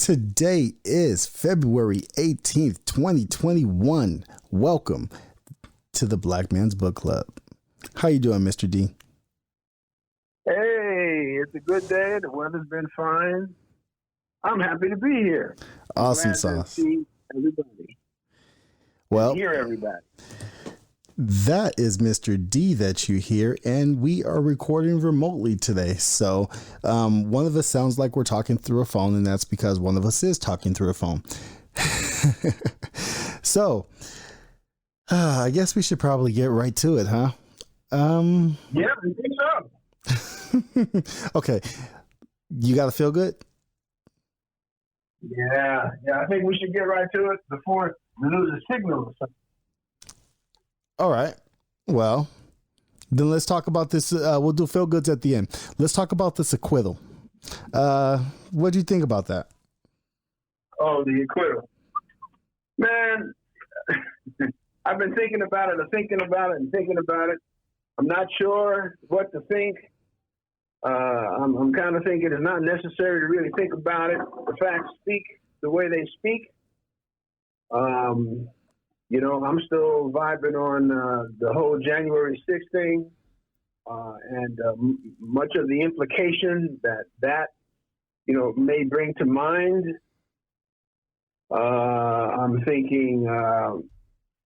Today is February 18th, 2021. Welcome to the Black Man's Book Club. How you doing, Mr. D? Hey, it's a good day. The weather's been fine. I'm happy to be here. Awesome Glad to sauce. see everybody. Well, Hear everybody. that is Mr. D that you hear, and we are recording remotely today. So one of us sounds like we're talking through a phone, and that's because one of us is talking through a phone. So I guess we should probably get right to it, huh? Yeah, I think so. Okay. You got to feel good? Yeah, I think we should get right to it before we lose a signal or something. All right. Well, then let's talk about this. We'll do feel goods at the end. Let's talk about this acquittal. What do you think about that? Oh, the acquittal. Man, I've been thinking about it and thinking about it. I'm not sure what to think. I'm kind of thinking it's not necessary to really think about it. The facts speak the way they speak. I'm still vibing on the whole January 6th thing and much of the implication that may bring to mind. I'm thinking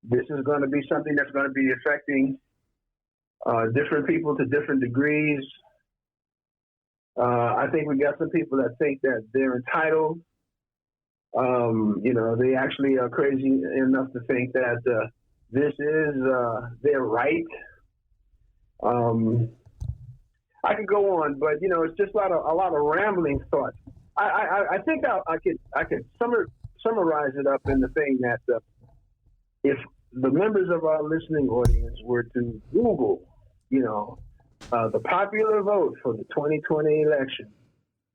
this is going to be something that's going to be affecting different people to different degrees. I think we got some people that think that they're entitled. They actually are crazy enough to think that this is their right. I could go on, but it's just a lot of rambling thoughts. I think I could summarize it up in the thing that if the members of our listening audience were to Google, the popular vote for the 2020 election,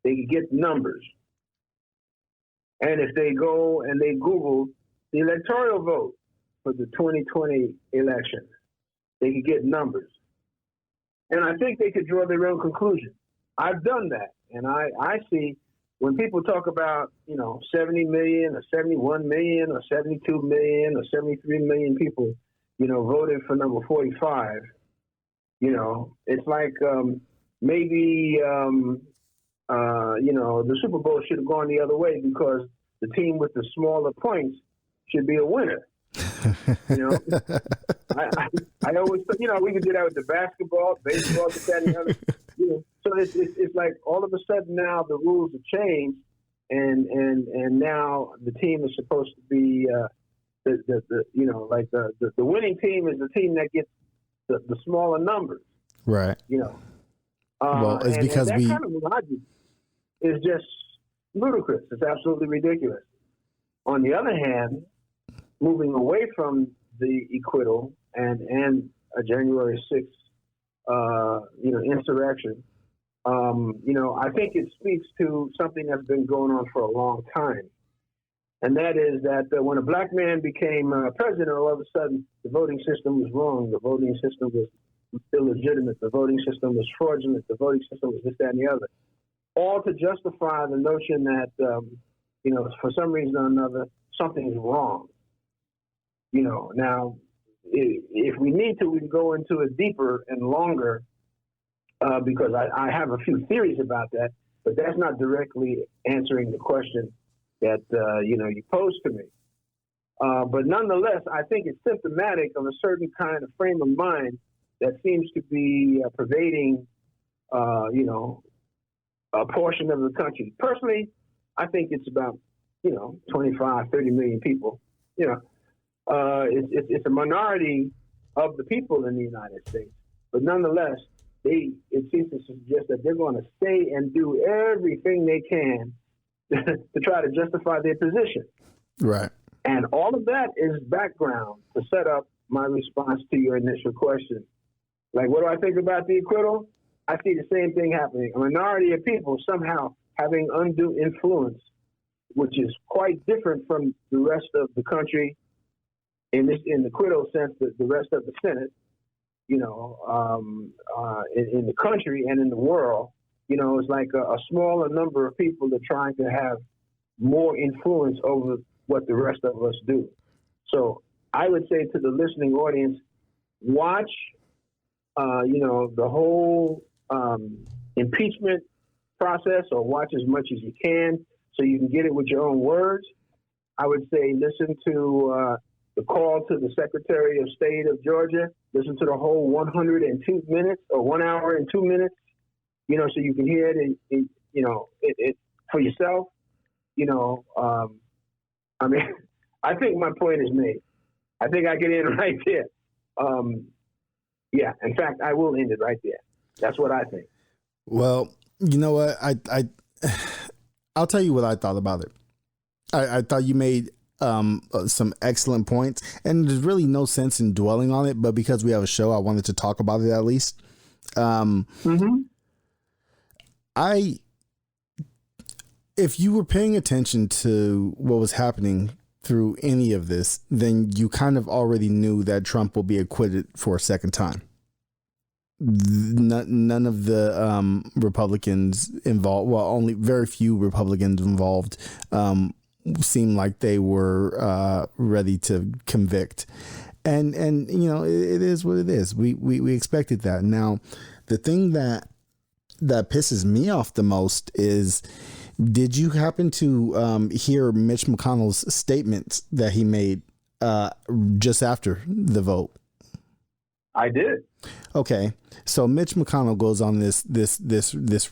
they could get numbers. And if they go and they Google the electoral vote for the 2020 election, they could get numbers. And I think they could draw their own conclusion. I've done that. And I see when people talk about, 70 million or 71 million or 72 million or 73 million people, voted for number 45, it's like maybe the Super Bowl should have gone the other way because the team with the smaller points should be a winner. I always thought, we could do that with the basketball, baseball, this, that, and the other. So it's like all of a sudden now the rules have changed, and now the team is supposed to be the winning team is the team that gets the smaller numbers. Right. Well, it's because that kind of logic is just ludicrous. It's absolutely ridiculous. On the other hand, moving away from the acquittal and a January 6th, insurrection, I think it speaks to something that's been going on for a long time. And that is that when a black man became president, all of a sudden the voting system was wrong. The voting system was illegitimate. The voting system was fraudulent. The voting system was this, that, and the other. All to justify the notion that, for some reason or another, something's wrong. Now, if we need to, we can go into it deeper and longer because I have a few theories about that, but that's not directly answering the question that, you posed to me. But nonetheless, I think it's symptomatic of a certain kind of frame of mind that seems to be pervading, a portion of the country. Personally, I think it's about, 25, 30 million people. It's a minority of the people in the United States. But nonetheless, it seems to suggest that they're going to say and do everything they can to try to justify their position. Right. And all of that is background to set up my response to your initial question. Like, what do I think about the acquittal? I see the same thing happening. A minority of people somehow having undue influence, which is quite different from the rest of the country in the acquittal sense, the rest of the Senate, in the country and in the world, it's like a smaller number of people are trying to have more influence over what the rest of us do. So I would say to the listening audience, watch, the whole impeachment process, or watch as much as you can so you can get it with your own words. I would say listen to the call to the Secretary of State of Georgia. Listen to the whole 102 minutes or 1 hour and 2 minutes, so you can hear it it for yourself. I think my point is made. I think I get in right there. In fact, I will end it right there. That's what I think. Well, you know what? I'll tell you what I thought about it. I thought you made some excellent points, and there's really no sense in dwelling on it, but because we have a show, I wanted to talk about it at least. If you were paying attention to what was happening through any of this, then you kind of already knew that Trump will be acquitted for a second time. None of the Republicans involved, well, only very few Republicans involved, seemed like they were ready to convict. And it is what it is. We expected that. Now, the thing that pisses me off the most is, did you happen to hear Mitch McConnell's statement that he made just after the vote? I did. Okay, so Mitch McConnell goes on this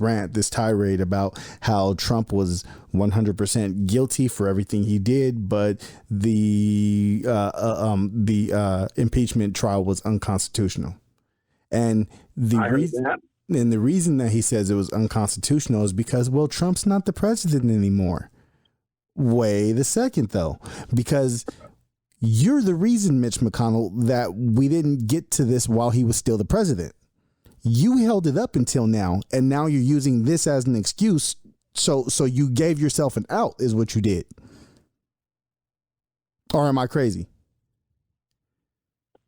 rant, this tirade about how Trump was 100% guilty for everything he did, but the impeachment trial was unconstitutional, and the reason that he says it was unconstitutional is because, well, Trump's not the president anymore. Wait a second, though, because you're the reason, Mitch McConnell, that we didn't get to this while he was still the president. You held it up until now, and now you're using this as an excuse. So you gave yourself an out, is what you did. Or am I crazy?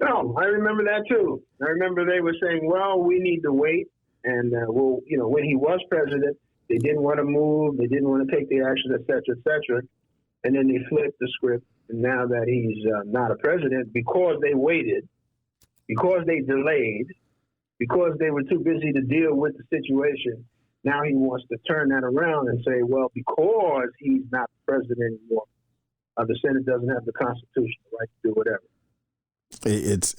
No, I remember that too. I remember they were saying, well, we need to wait. And, when he was president, they didn't want to move. They didn't want to take the action, et cetera, et cetera. And then they flipped the script. And now that he's not a president, because they waited, because they delayed, because they were too busy to deal with the situation, now he wants to turn that around and say, well, because he's not the president anymore, the Senate doesn't have the constitutional right to do whatever. It's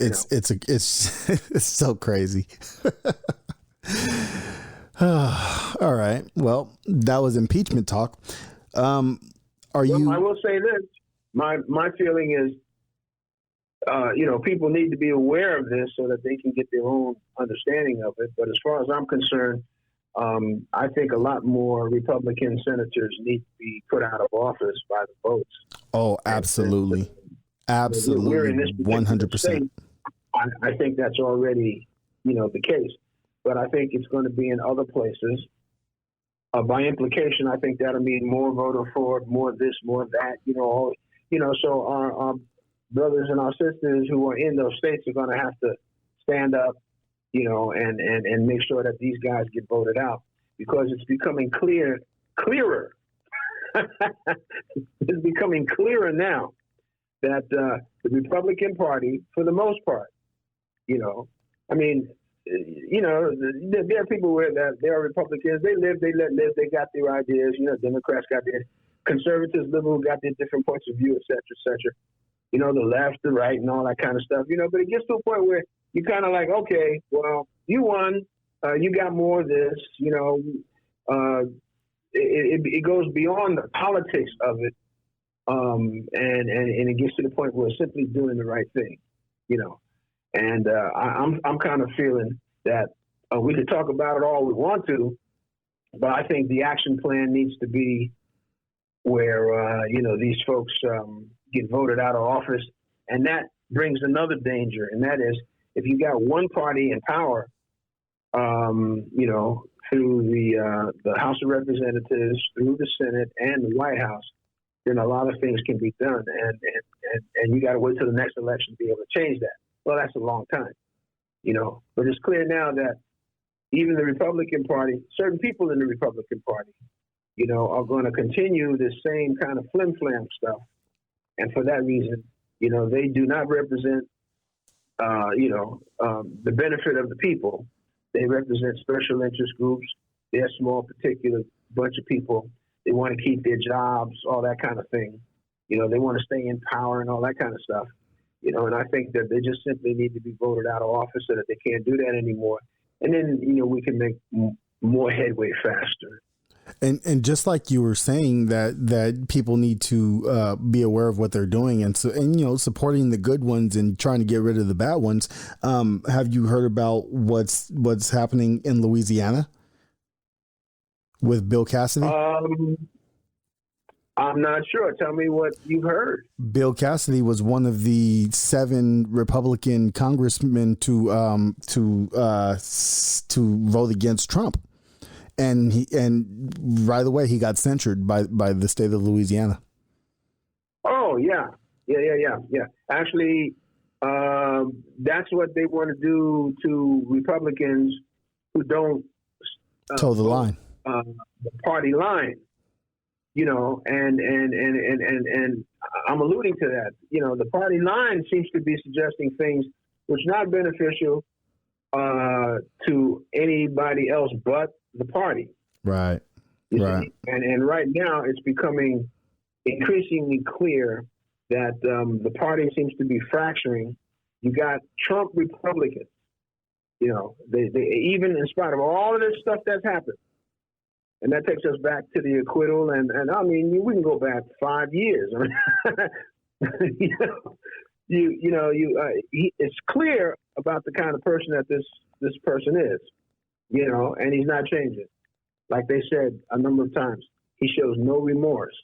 so crazy. All right. Well, that was impeachment talk. I will say this. My feeling is, people need to be aware of this so that they can get their own understanding of it. But as far as I'm concerned, I think a lot more Republican senators need to be put out of office by the votes. Oh, absolutely. Absolutely. We're in this 100%. I think that's already, the case. But I think it's going to be in other places. By implication, I think that'll mean more voter fraud, more this, more that, so our brothers and our sisters who are in those states are going to have to stand up, and make sure that these guys get voted out, because it's becoming clearer. It's becoming clearer now that the Republican Party, for the most part, there are people that they are Republicans. They live, they let live. They got their ideas. Democrats got their, conservatives, liberals got their different points of view, et cetera, et cetera. The left, the right, and all that kind of stuff. But it gets to a point where you kind of like, okay, well, you won. You got more of this. It goes beyond the politics of it, and it gets to the point where it's simply doing the right thing. And I'm kind of feeling that we could talk about it all we want to, but I think the action plan needs to be where, these folks get voted out of office. And that brings another danger, and that is if you got one party in power, through the House of Representatives, through the Senate and the White House, then a lot of things can be done. And you got to wait till the next election to be able to change that. Well, that's a long time, but it's clear now that even the Republican Party, certain people in the Republican Party, are going to continue the same kind of flim-flam stuff. And for that reason, they do not represent, the benefit of the people. They represent special interest groups. They're a small, particular bunch of people. They want to keep their jobs, all that kind of thing. They want to stay in power and all that kind of stuff. And I think that they just simply need to be voted out of office so that they can't do that anymore. And then, we can make more headway faster. And just like you were saying that people need to be aware of what they're doing and supporting the good ones and trying to get rid of the bad ones. Have you heard about what's happening in Louisiana with Bill Cassidy? I'm not sure. Tell me what you've heard. Bill Cassidy was one of the 7 Republican congressmen to vote against Trump. And right away he got censured by the state of Louisiana. Oh yeah. Actually, that's what they want to do to Republicans who don't toe the line, the party line. And I'm alluding to that. The party line seems to be suggesting things which are not beneficial to anybody else but the party. Right. Right. And right now it's becoming increasingly clear that the party seems to be fracturing. You got Trump Republicans, they even in spite of all of this stuff that's happened, and that takes us back to the acquittal. And I mean, we can go back 5 years. It's clear about the kind of person that this person is, and he's not changing. Like they said a number of times, he shows no remorse,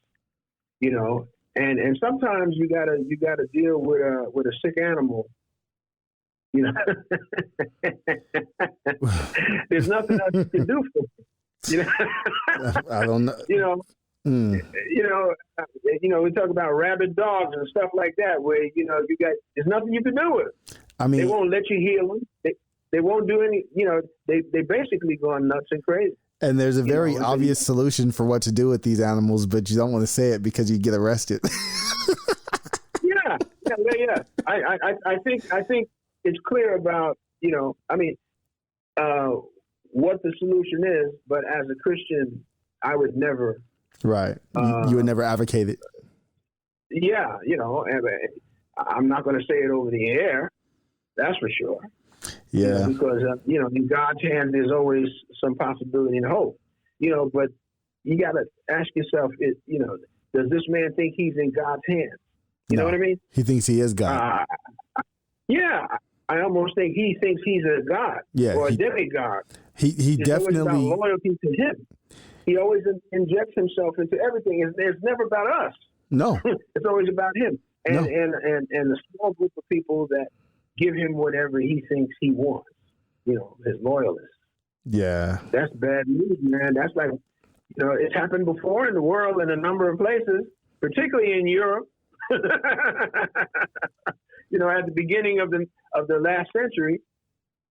and sometimes you gotta deal with a sick animal. There's nothing else you can do for him. I don't know. We talk about rabid dogs and stuff like that, where there's nothing you can do with it. I mean, they won't let you heal them. They won't do any. They basically gone nuts and crazy. And there's a very obvious solution for what to do with these animals, but you don't want to say it because you get arrested. Yeah. I think it's clear about what the solution is, but as a Christian, I would never. Right. You would never advocate it. Yeah, I'm not going to say it over the air. That's for sure. Yeah. Because, in God's hand, there's always some possibility and hope. But you got to ask yourself, does this man think he's in God's hands? You know what I mean? He thinks he is God. Yeah. I almost think he thinks he's a God or a demigod. He definitely. It's always about loyalty to him. He always injects himself into everything. It's never about us. No. It's always about him. And a small group of people that give him whatever he thinks he wants, his loyalists. Yeah. That's bad news, man. That's like, it's happened before in the world in a number of places, particularly in Europe. At the beginning of the last century,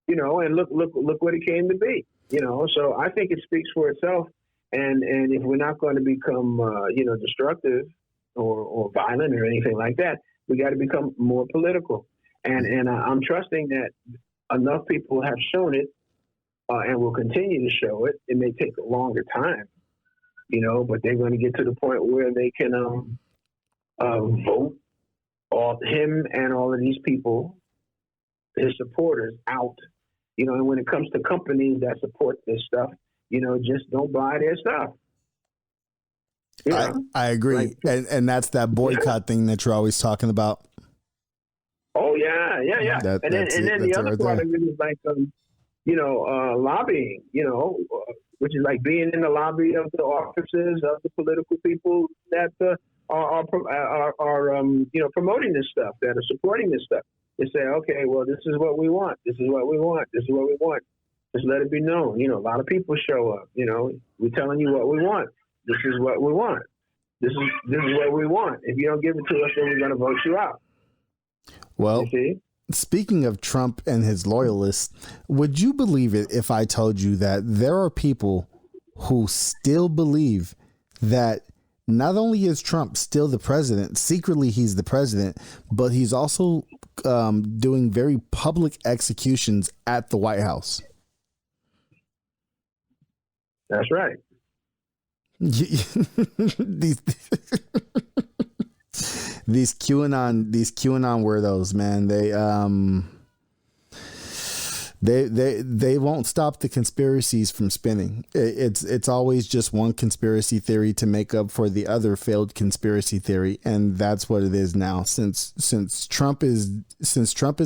and look what it came to be, So I think it speaks for itself. And if we're not going to become, destructive or violent or anything like that, we got to become more political. And I'm trusting that enough people have shown it and will continue to show it. It may take a longer time, but they're going to get to the point where they can vote him and all of these people, his supporters, out. And when it comes to companies that support this stuff, just don't buy their stuff. I agree. And that's that boycott thing that you're always talking about. Oh, yeah. And then the other part of it is like, lobbying, which is like being in the lobby of the offices of the political people that are promoting this stuff, that are supporting this stuff. They say, okay, well, this is what we want. This is what we want. This is what we want. Just let it be known. A lot of people show up. We're telling you what we want. This is what we want. This is what we want. If you don't give it to us, then we're going to vote you out. Well, speaking of Trump and his loyalists, would you believe it if I told you that there are people who still believe that not only is Trump still the president, secretly he's the president, but he's also doing very public executions at the White House. That's right. these QAnon weirdos, man. They won't stop the conspiracies from spinning. It's always just one conspiracy theory to make up for the other failed conspiracy theory, and that's what it is now. Since Trump is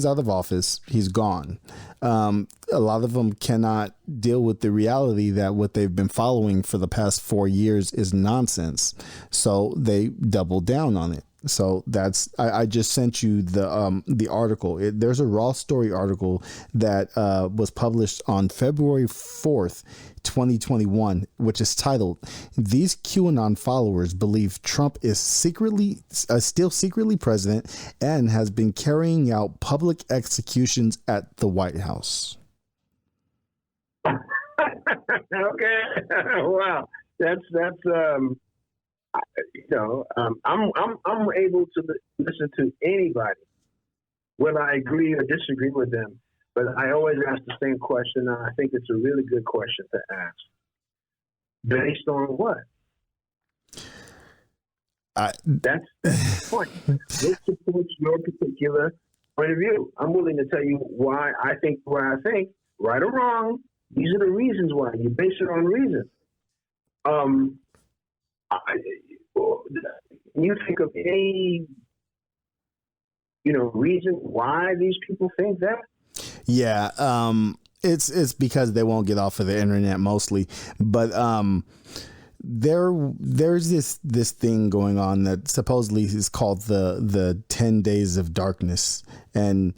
out of office, he's gone. A lot of them cannot deal with the reality that what they've been following for the past 4 years is nonsense. So they double down on it. So that's I just sent you the article. There's a Raw Story article that was published on February 4th, 2021, which is titled, "These QAnon followers believe Trump is still secretly president and has been carrying out public executions at the White House." Okay. Wow. That's I'm able to listen to anybody, whether I agree or disagree with them. But I always ask the same question, and I think it's a really good question to ask. Based on what? That's the point. What supports your particular point of view? I'm willing to tell you why I think what I think, right or wrong. These are the reasons why. You base it on reason. You think of any, reason why these people think that? Yeah, it's because they won't get off of the internet mostly, but there's this thing going on that supposedly is called the 10 days of darkness, and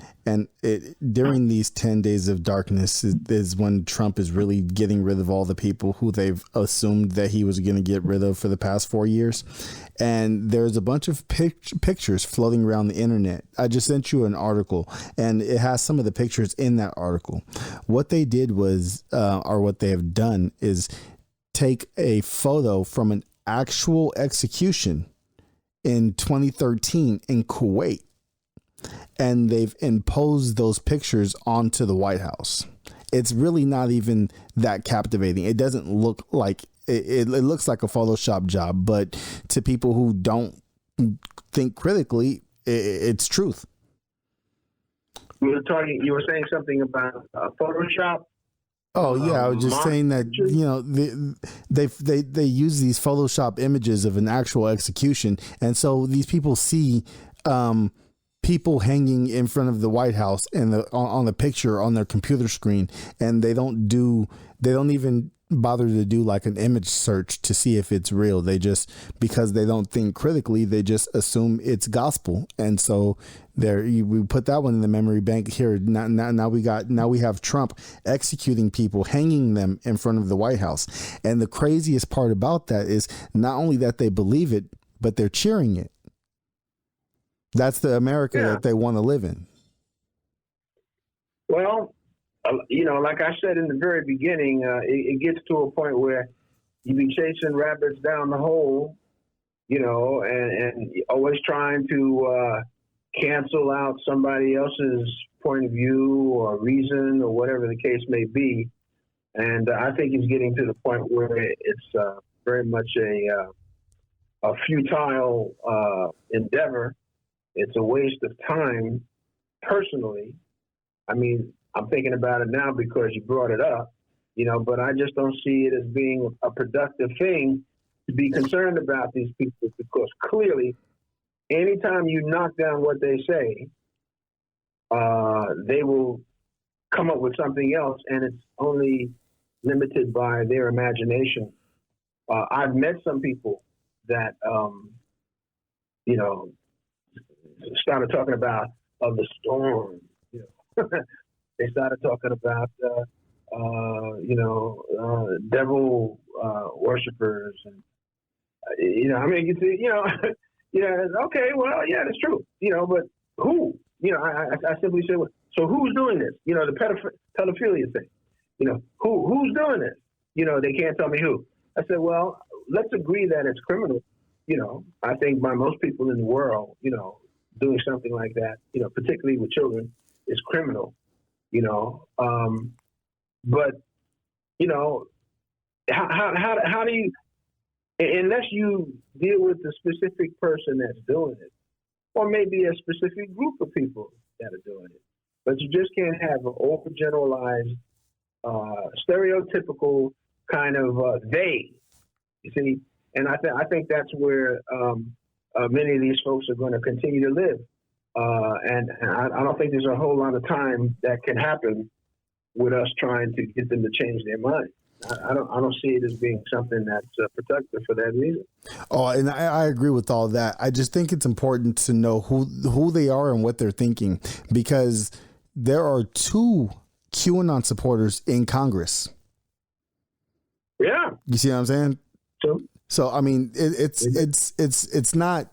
during these 10 days of darkness is when Trump is really getting rid of all the people who they've assumed that he was going to get rid of for the past 4 years. And there's a bunch of pictures floating around the internet. I just sent you an article, and it has some of the pictures in that article. What they did was, or what they have done is take a photo from an actual execution in 2013 in Kuwait, and they've imposed those pictures onto the White House. It's really not even that captivating. It doesn't look like it looks like a Photoshop job, but to people who don't think critically, it's truth. You were saying something about Photoshop. Oh yeah, I was just saying that they use these Photoshop images of an actual execution, and so these people see people hanging in front of the White House and on the picture on their computer screen, and they don't even bother to do like an image search to see if it's real. They just, because they don't think critically, they just assume it's gospel, and so we put that one in the memory bank here. Now we have Trump executing people, hanging them in front of the White House. And the craziest part about that is not only that they believe it, but they're cheering it. That's the America that they want to live in. Well, like I said in the very beginning, it gets to a point where you be chasing rabbits down the hole, and always trying to cancel out somebody else's point of view or reason or whatever the case may be. And I think it's getting to the point where it's very much a futile endeavor. It's a waste of time, personally. I mean, I'm thinking about it now because you brought it up, but I just don't see it as being a productive thing to be concerned about these people, because clearly anytime you knock down what they say, they will come up with something else, and it's only limited by their imagination. I've met some people that, started talking about the storm. They started talking about, devil worshipers, and you see, okay, well, yeah, that's true, but who? I simply say, so who's doing this? The pedophilia thing. Who's doing this? They can't tell me who. I said, well, let's agree that it's criminal. I think by most people in the world, doing something like that, particularly with children, is criminal. But how do you, unless you deal with the specific person that's doing it, or maybe a specific group of people that are doing it, but you just can't have an overgeneralized, stereotypical kind of they. You see, and I think that's where many of these folks are going to continue to live, and I don't think there's a whole lot of time that can happen with us trying to get them to change their mind. I don't see it as being something that's productive for that reason. Oh, and I agree with all that. I just think it's important to know who they are and what they're thinking, because there are 2 QAnon supporters in Congress. Yeah, you see what I'm saying? So I mean, it's not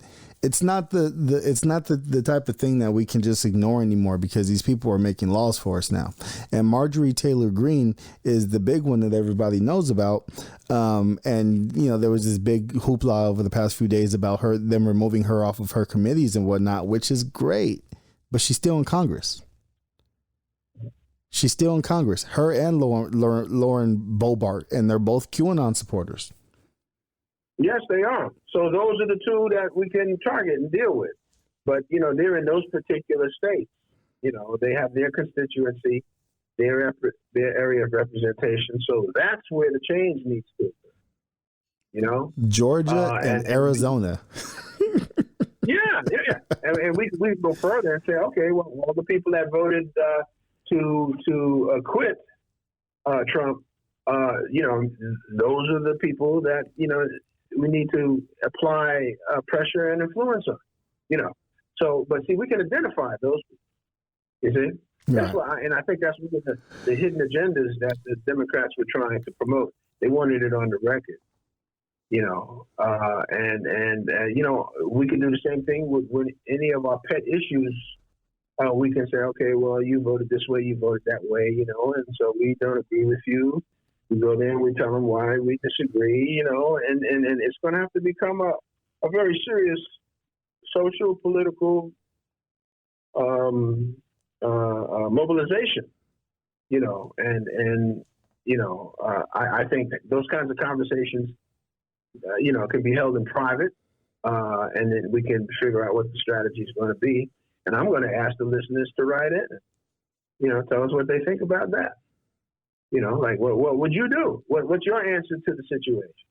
the type of thing that we can just ignore anymore, because these people are making laws for us now. And Marjorie Taylor Greene is the big one that everybody knows about. And there was this big hoopla over the past few days about them removing her off of her committees and whatnot, which is great, but she's still in Congress. She's still in Congress. Her and Lauren Boebert, and they're both QAnon supporters. Yes, they are. So those are the 2 that we can target and deal with. But, they're in those particular states. They have their constituency, their area of representation. So that's where the change needs to occur. Georgia and Arizona. Yeah. And we go further and say, okay, well, all the people that voted to quit Trump, those are the people that, we need to apply pressure and influence on, So, but see, we can identify those people, you see? That's why, and I think that's one of the hidden agendas that the Democrats were trying to promote. They wanted it on the record, we can do the same thing with any of our pet issues. We can say, okay, well, you voted this way, you voted that way, and so we don't agree with you. We go there and we tell them why we disagree, and it's going to have to become a very serious social, political mobilization, I think that those kinds of conversations, can be held in private, and then we can figure out what the strategy is going to be. And I'm going to ask the listeners to write in, tell us what they think about that. Like, what would you do? What's your answer to the situation?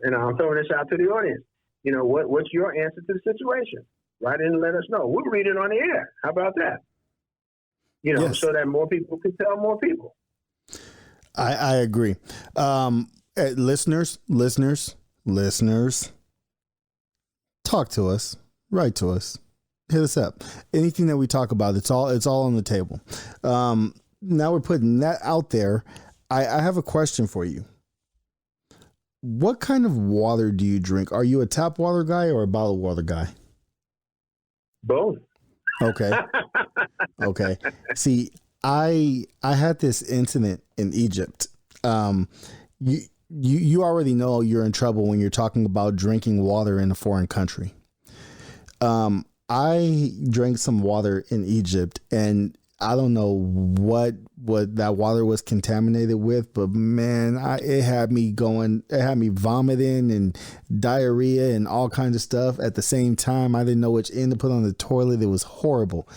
And I'm throwing this out to the audience. What's your answer to the situation? Write in and let us know. We'll read it on the air. How about that? Yes. So that more people can tell more people. I agree. Listeners, talk to us, write to us, hit us up. Anything that we talk about, it's all on the table. Now we're putting that out there. I have a question for you. What kind of water do you drink? Are you a tap water guy or a bottled water guy? Both. Okay. Okay. See, I had this incident in Egypt. You already know you're in trouble when you're talking about drinking water in a foreign country. I drank some water in Egypt, and I don't know what that water was contaminated with, but man, it had me vomiting and diarrhea and all kinds of stuff at the same time. I didn't know which end to put on the toilet. It was horrible.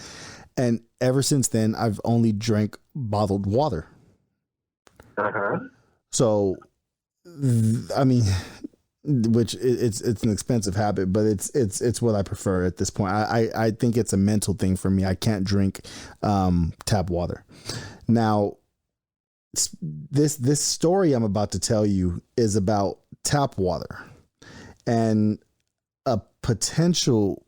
And ever since then, I've only drank bottled water. Uh-huh. So, I mean, which it's an expensive habit, but it's what I prefer at this point. I think it's a mental thing for me. I can't drink tap water. Now, this story I'm about to tell you is about tap water and a potential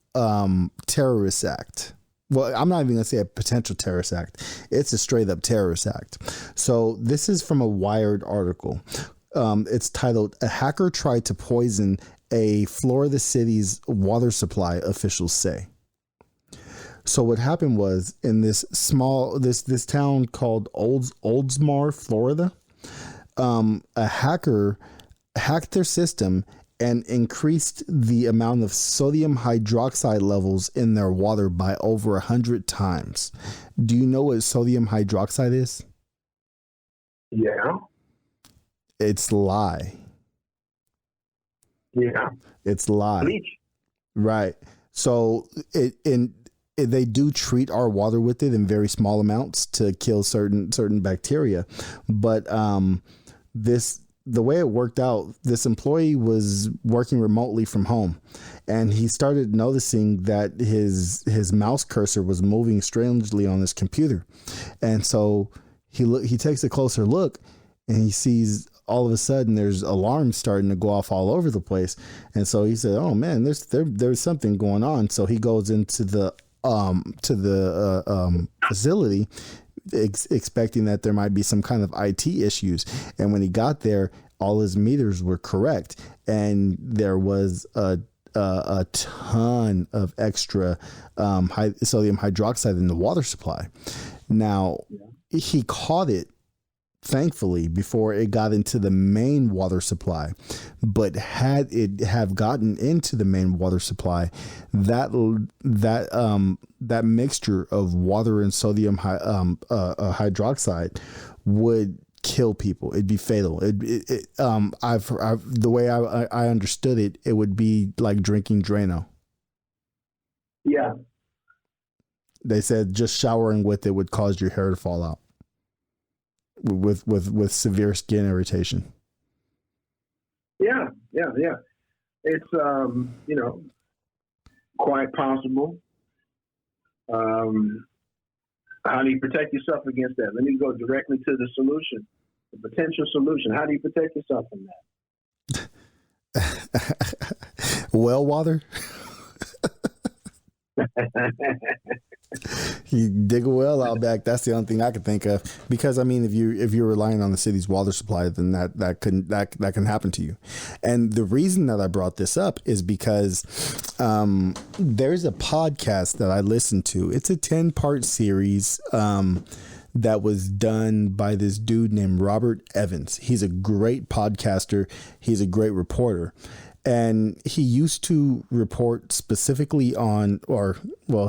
terrorist act. Well, I'm not even going to say a potential terrorist act. It's a straight up terrorist act. So this is from a Wired article. It's titled, "A Hacker Tried to Poison a Florida City's Water Supply, Officials Say." So what happened was, in this town called Oldsmar, Florida, a hacker hacked their system and increased the amount of sodium hydroxide levels in their water by over 100 times. Do you know what sodium hydroxide is? Yeah. It's lye. Yeah. It's lye. Bleach. Right. So they do treat our water with it in very small amounts to kill certain bacteria. But the way it worked out, this employee was working remotely from home, and he started noticing that his mouse cursor was moving strangely on his computer. And so he takes a closer look, and he sees all of a sudden there's alarms starting to go off all over the place. And so he said, "Oh man, there's something going on." So he goes into the facility expecting that there might be some kind of IT issues. And when he got there, all his meters were correct, and there was a ton of extra sodium hydroxide in the water supply. Now, he caught it, thankfully, before it got into the main water supply. But had it have gotten into the main water supply, that mixture of water and sodium hydroxide would kill people. It'd be fatal. The way I understood it, it would be like drinking Drano. Yeah. They said just showering with it would cause your hair to fall out with severe skin irritation. Yeah. It's quite possible. How do you protect yourself against that? Let me go directly to the solution, the potential solution. How do you protect yourself from that? Well water. You dig a well out back. That's the only thing I can think of. Because I mean, if you're relying on the city's water supply, then that can happen to you. And the reason that I brought this up is because there's a podcast that I listened to. It's a 10-part series that was done by this dude named Robert Evans. He's a great podcaster. He's a great reporter. And he used to report specifically on,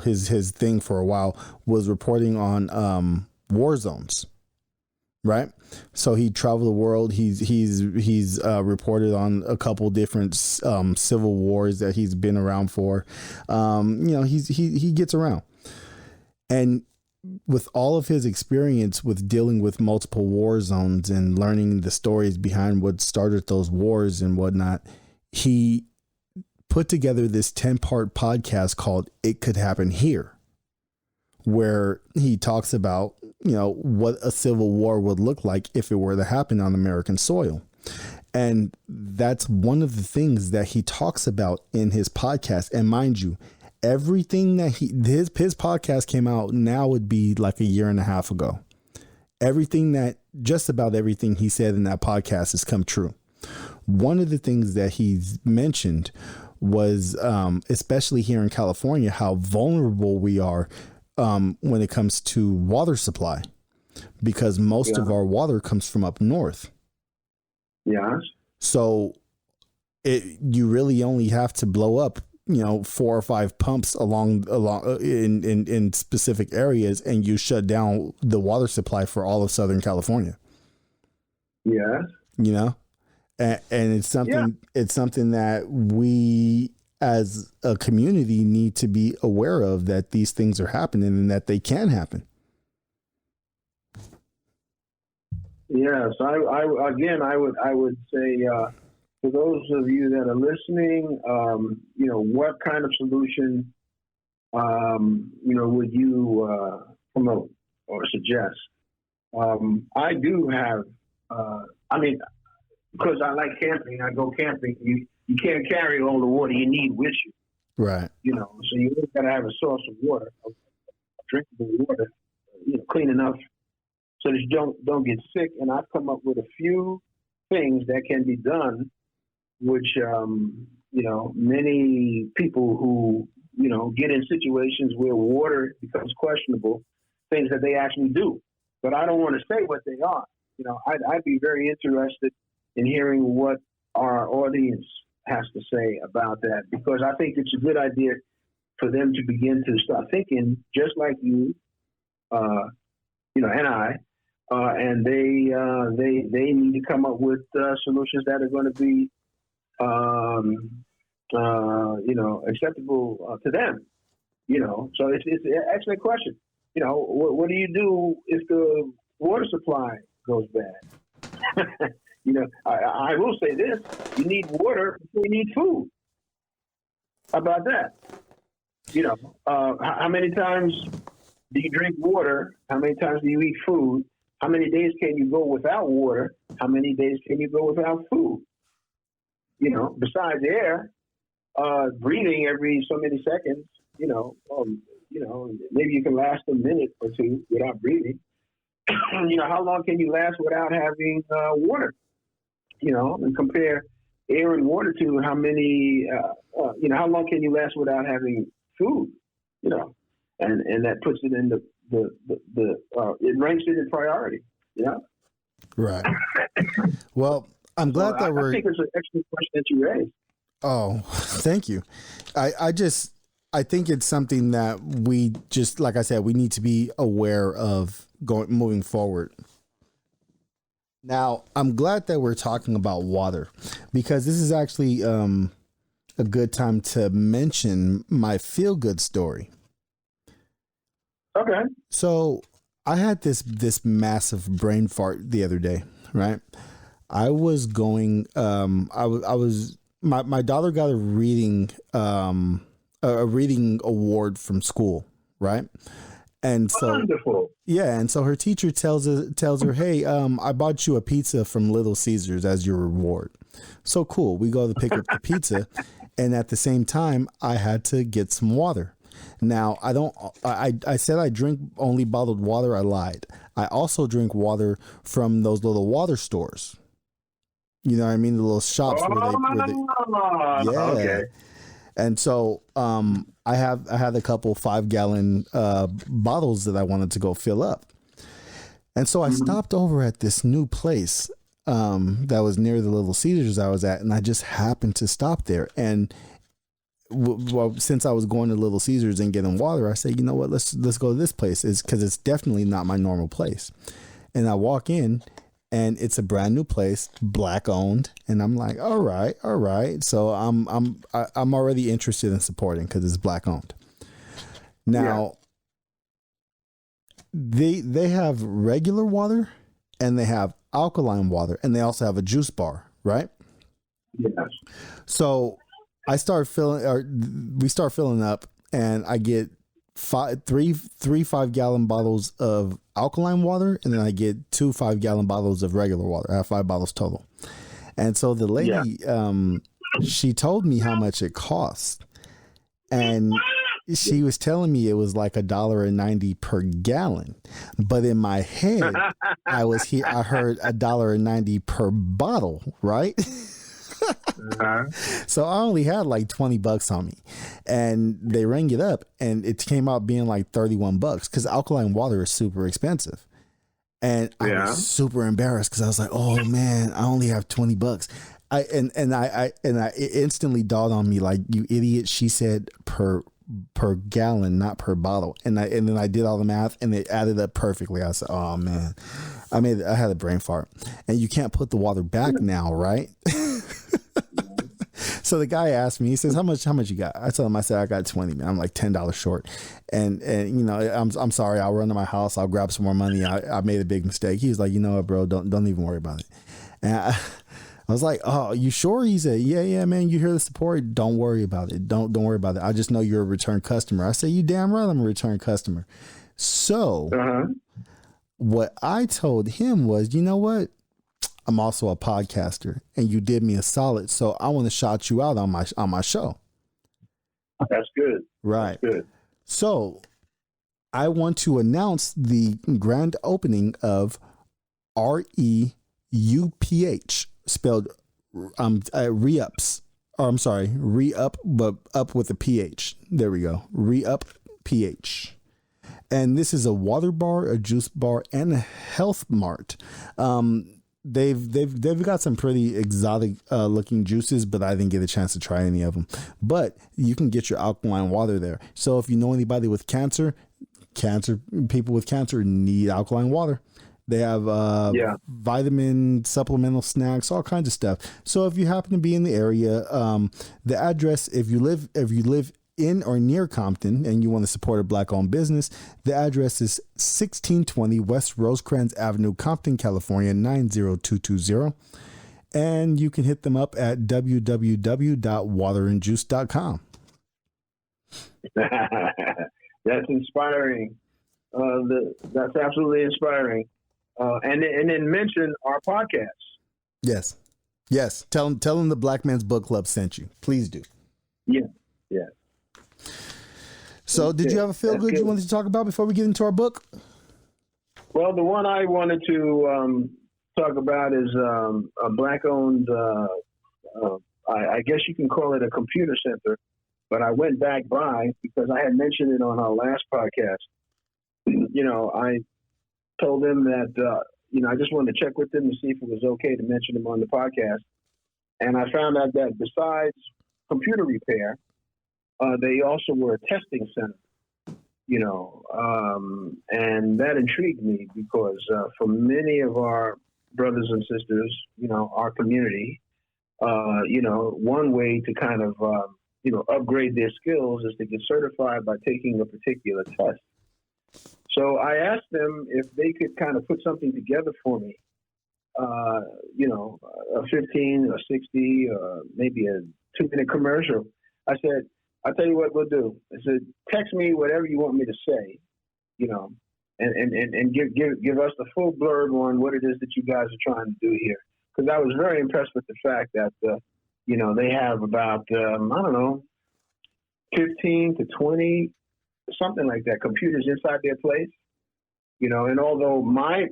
his thing for a while was reporting on war zones, right? So he traveled the world. He's reported on a couple different civil wars that he's been around for. He gets around, and with all of his experience with dealing with multiple war zones and learning the stories behind what started those wars and whatnot, he put together this 10-part podcast called It Could Happen Here, where he talks about, what a civil war would look like if it were to happen on American soil. And that's one of the things that he talks about in his podcast. And mind you, everything that his podcast came out now would be like a year and a half ago. Just about everything he said in that podcast has come true. One of the things that he's mentioned was, especially here in California, how vulnerable we are when it comes to water supply, because most of our water comes from up north. Yes. So you really only have to blow up, 4 or 5 pumps along in specific areas, and you shut down the water supply for all of Southern California. Yes. And it's something that we as a community need to be aware of, that these things are happening and that they can happen. Yes, I would say for those of you that are listening, what kind of solution, would you promote or suggest? I do have, because I like camping, I go camping. You can't carry all the water you need with you. Right. So you always got to have a source of water, drinkable water, clean enough so that you don't get sick. And I've come up with a few things that can be done, which, many people who, get in situations where water becomes questionable, things that they actually do. But I don't want to say what they are. I'd be very interested in hearing what our audience has to say about that, because I think it's a good idea for them to begin to start thinking just like you, and I, and they need to come up with solutions that are going to be, acceptable to them. So it's an excellent question. What do you do if the water supply goes bad? I will say this: you need water before you need food. How about that? How many times do you drink water? How many times do you eat food? How many days can you go without water? How many days can you go without food? Besides air, breathing every so many seconds, maybe you can last a minute or two without breathing. How long can you last without having water? And compare air and water to how many, how long can you last without having food? And that puts it in it ranks it in priority. Right. Well, I'm glad that I think it's an excellent question that you raised. Oh, thank you. I think it's something that we just, like I said, we need to be aware of moving forward. Now, I'm glad that we're talking about water, because this is actually a good time to mention my feel-good story. Okay. So I had this massive brain fart the other day, right? I was going, my daughter got a reading award from school, right? And so, wonderful. Yeah, and so her teacher tells her, hey, I bought you a pizza from Little Caesars as your reward. So cool. We go to pick up the pizza, and at the same time, I had to get some water. Now, I said I drink only bottled water. I lied. I also drink water from those little water stores. You know what I mean? The little shops where they yeah. Okay. And so I had a couple 5-gallon bottles that I wanted to go fill up. And so I stopped over at this new place that was near the Little Caesars I was at, and I just happened to stop there. And since I was going to Little Caesars and getting water, I said, you know what, let's go to this place, because it's definitely not my normal place. And I walk in, and it's a brand new place, Black owned, and I'm like, all right. So I'm already interested in supporting because it's Black owned. Now, they have regular water, and they have alkaline water, and they also have a juice bar, right? Yes. So we start filling up, and I get three 5-gallon bottles of alkaline water, and then I get 2 5-gallon bottles of regular water. I have 5 bottles total. And so the lady, she told me how much it cost, and she was telling me it was like $1.90 per gallon. But in my head, I heard $1.90 per bottle, right? So I only had like $20 on me, and they rang it up, and it came out being like $31 because alkaline water is super expensive. And I was super embarrassed because I was like, oh man, I only have $20. It instantly dawned on me, like, you idiot. She said per gallon, not per bottle. And then I did all the math, and it added up perfectly. I said, oh man, I had a brain fart. And you can't put the water back now, right? So the guy asked me, he says, how much you got? I told him, I said, I got 20, man. I'm like $10 short. And I'm sorry. I'll run to my house. I'll grab some more money. I made a big mistake. He was like, you know what, bro, don't even worry about it. And I was like, oh, you sure? He said, yeah, man, you hear the support? Don't worry about it. Don't worry about it. I just know you're a return customer. I said, you damn right I'm a return customer. So what I told him was, you know what? I'm also a podcaster, and you did me a solid, so I want to shout you out on my show. That's good. Right. That's good. So I want to announce the grand opening of REUPH, spelled Re-Ups. Oh, I'm sorry, Re-Up, but up with a PH. There we go. Re-Up PH. And this is a water bar, a juice bar, and a health mart. they've got some pretty exotic looking juices, but I didn't get a chance to try any of them. But you can get your alkaline water there. So if you know anybody with cancer, people with cancer need alkaline water. They have vitamin supplemental snacks, all kinds of stuff. So if you happen to be in the area, the address, if you live in or near Compton and you want to support a Black-owned business, the address is 1620 West Rosecrans Avenue, Compton, California, 90220. And you can hit them up at www.waterandjuice.com. That's inspiring. That's absolutely inspiring. And then mention our podcast. Yes. Tell them the Black Men's Book Club sent you. Please do. Yeah. So did you have a feel good you wanted to talk about before we get into our book? Well, the one I wanted to talk about is a Black-owned, I guess you can call it a computer center, but I went back by because I had mentioned it on our last podcast. I told them that, I just wanted to check with them to see if it was okay to mention them on the podcast. And I found out that besides computer repair, they also were a testing center, and that intrigued me because for many of our brothers and sisters, our community, one way to kind of, upgrade their skills is to get certified by taking a particular test. So I asked them if they could kind of put something together for me, a 15 or 60, maybe a 2-minute commercial. I said, I'll tell you what we'll do. I said, text me whatever you want me to say, and give us the full blurb on what it is that you guys are trying to do here. Because I was very impressed with the fact that, they have about, 15 to 20, something like that, computers inside their place. And although my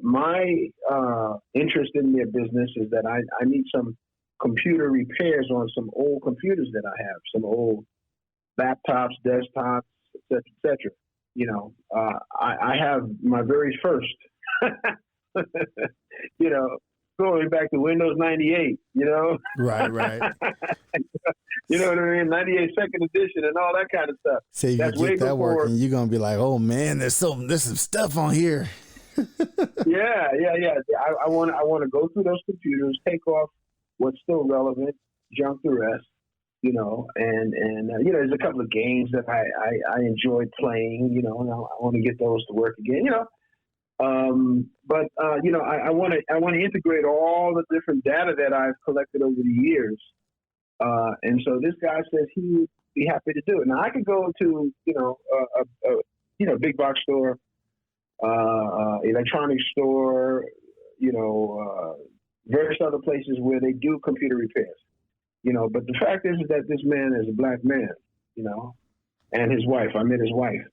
interest in their business is that I need some computer repairs on some old computers that I have, some old laptops, desktops, et cetera. I have my very first, going back to Windows 98, Right. You know what I mean? 98 second edition and all that kind of stuff. Say you get that working, you're going to be like, oh man, there's some stuff on here. Yeah. I want to go through those computers, take off what's still relevant, junk the rest. And there's a couple of games that I enjoyed playing, and I want to get those to work again, But I want to integrate all the different data that I've collected over the years. And so this guy says he would be happy to do it. Now I could go to, a big box store, electronics store, various other places where they do computer repairs. But the fact is that this man is a Black man, and his wife. I met his wife.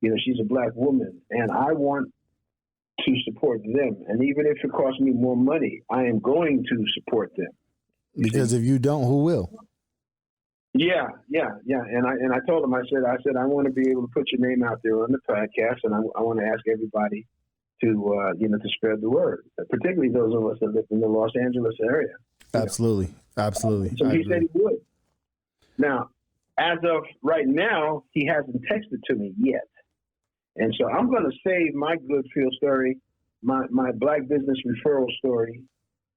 She's a Black woman, and I want to support them. And even if it costs me more money, I am going to support them. Because if you don't, who will? Yeah. And I told him, I said, I want to be able to put your name out there on the podcast, and I want to ask everybody to, to spread the word, particularly those of us that live in the Los Angeles area. Absolutely. So he said he would. Now, as of right now, he hasn't texted to me yet. And so I'm going to save my good feel story, my Black business referral story,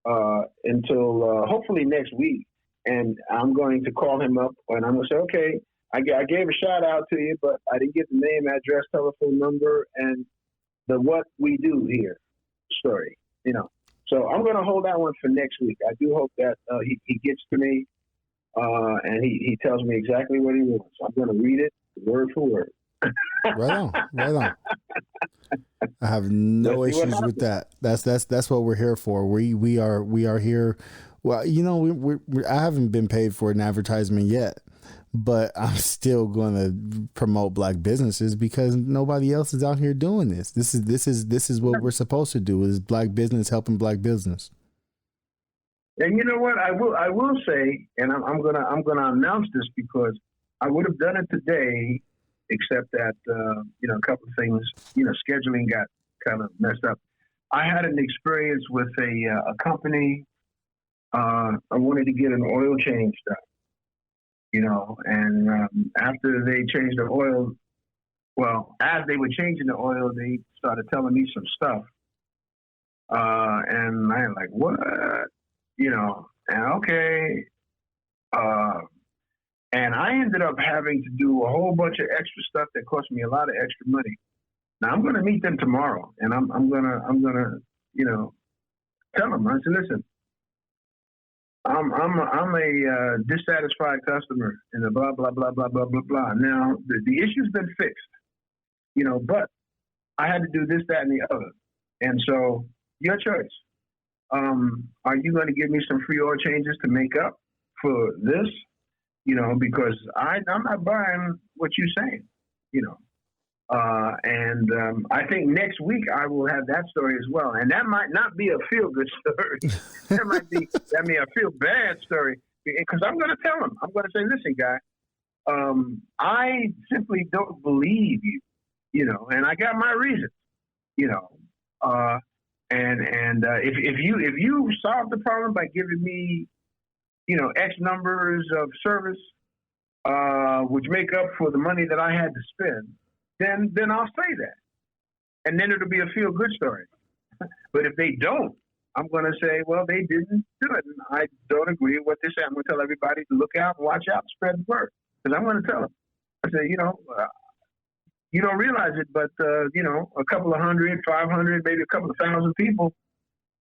until hopefully next week. And I'm going to call him up and I'm going to say, okay, I gave a shout out to you, but I didn't get the name, address, telephone number, and the what we do here story, So I'm going to hold that one for next week. I do hope that he gets to me and he tells me exactly what he wants. I'm going to read it word for word. Right on. I have no issues with that. That's what we're here for. We are here. Well, I haven't been paid for an advertisement yet, but I'm still going to promote Black businesses because nobody else is out here doing this. This is what we're supposed to do: is Black business helping Black business. And you know what? I will say, and I'm gonna announce this because I would have done it today, except that a couple of things, scheduling got kind of messed up. I had an experience with a company. I wanted to get an oil change done, and after they changed the oil, well, as they were changing the oil, they started telling me some stuff. And I'm like, what? And okay. And I ended up having to do a whole bunch of extra stuff that cost me a lot of extra money. Now I'm going to meet them tomorrow, and I'm gonna tell them. I said, listen, I'm a dissatisfied customer, and the blah blah blah blah blah blah blah. Now the issue's been fixed, but I had to do this, that, and the other, and so your choice. Are you going to give me some free oil changes to make up for this? Because I'm not buying what you're saying, and I think next week I will have that story as well. And that might not be a feel-good story. That might be a feel-bad story, because I'm going to tell him. I'm going to say, listen, guy, I simply don't believe you, and I got my reasons, and if you solve the problem by giving me, X numbers of service, which make up for the money that I had to spend, then I'll say that. And then it'll be a feel-good story. But if they don't, I'm going to say, well, they didn't do it. And I don't agree with what they say. I'm going to tell everybody to look out, watch out, spread the word. Because I'm going to tell them. I say, you don't realize it, but, a couple of 100, 500, maybe a couple of 1,000 people,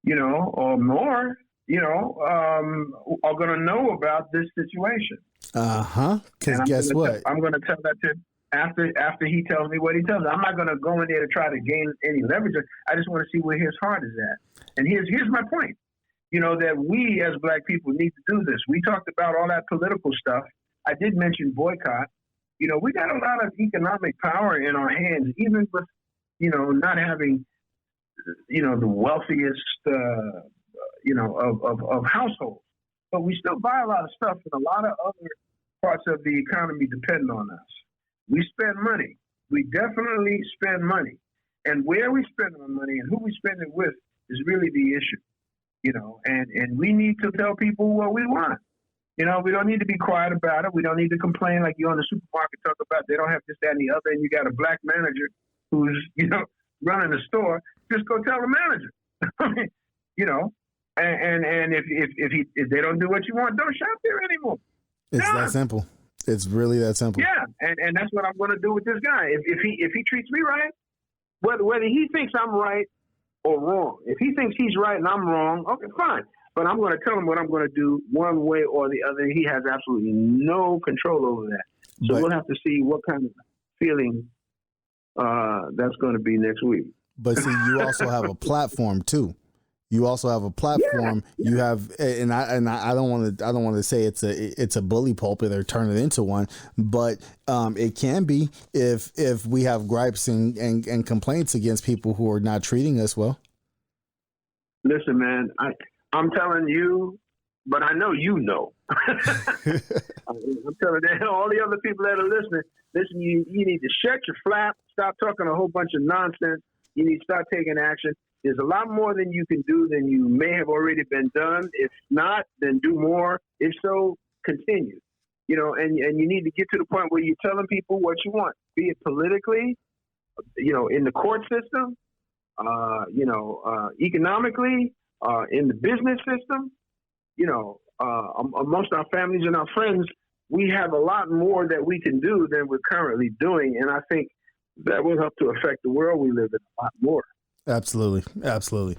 or more, are going to know about this situation. Because guess what? I'm going to tell that to him after he tells me what he tells me. I'm not going to go in there to try to gain any leverage. I just want to see where his heart is at. And here's my point. That we as Black people need to do this. We talked about all that political stuff. I did mention boycott. We got a lot of economic power in our hands, even with, not having, the wealthiest, of households. But we still buy a lot of stuff, and a lot of other parts of the economy depend on us. We spend money. We definitely spend money. And where we spend our money and who we spend it with is really the issue, and we need to tell people what we want. We don't need to be quiet about it. We don't need to complain like you on the supermarket talk about they don't have this, that, and the other, and you got a Black manager who's, running the store. Just go tell the manager, and if they don't do what you want, don't shop there anymore. It's that simple. It's really that simple. Yeah, and that's what I'm going to do with this guy. If he treats me right, whether he thinks I'm right or wrong, if he thinks he's right and I'm wrong, okay, fine. But I'm going to tell him what I'm going to do one way or the other. He has absolutely no control over that. So we'll have to see what kind of feeling that's going to be next week. But see, you also have a platform too. You also have a platform. Yeah. You have, and I don't want to say it's a bully pulpit or turn it into one, but it can be if we have gripes and complaints against people who are not treating us well. Listen, man, I'm telling you, but I know you know. I'm telling you, all the other people that are listening, listen, you need to shut your flap, stop talking a whole bunch of nonsense. You need to start taking action. There's a lot more than you can do than you may have already been done. If not, then do more. If so, continue. And you need to get to the point where you're telling people what you want, be it politically, in the court system, economically, in the business system, amongst our families and our friends, we have a lot more that we can do than we're currently doing. And I think that will help to affect the world we live in a lot more. Absolutely. Absolutely.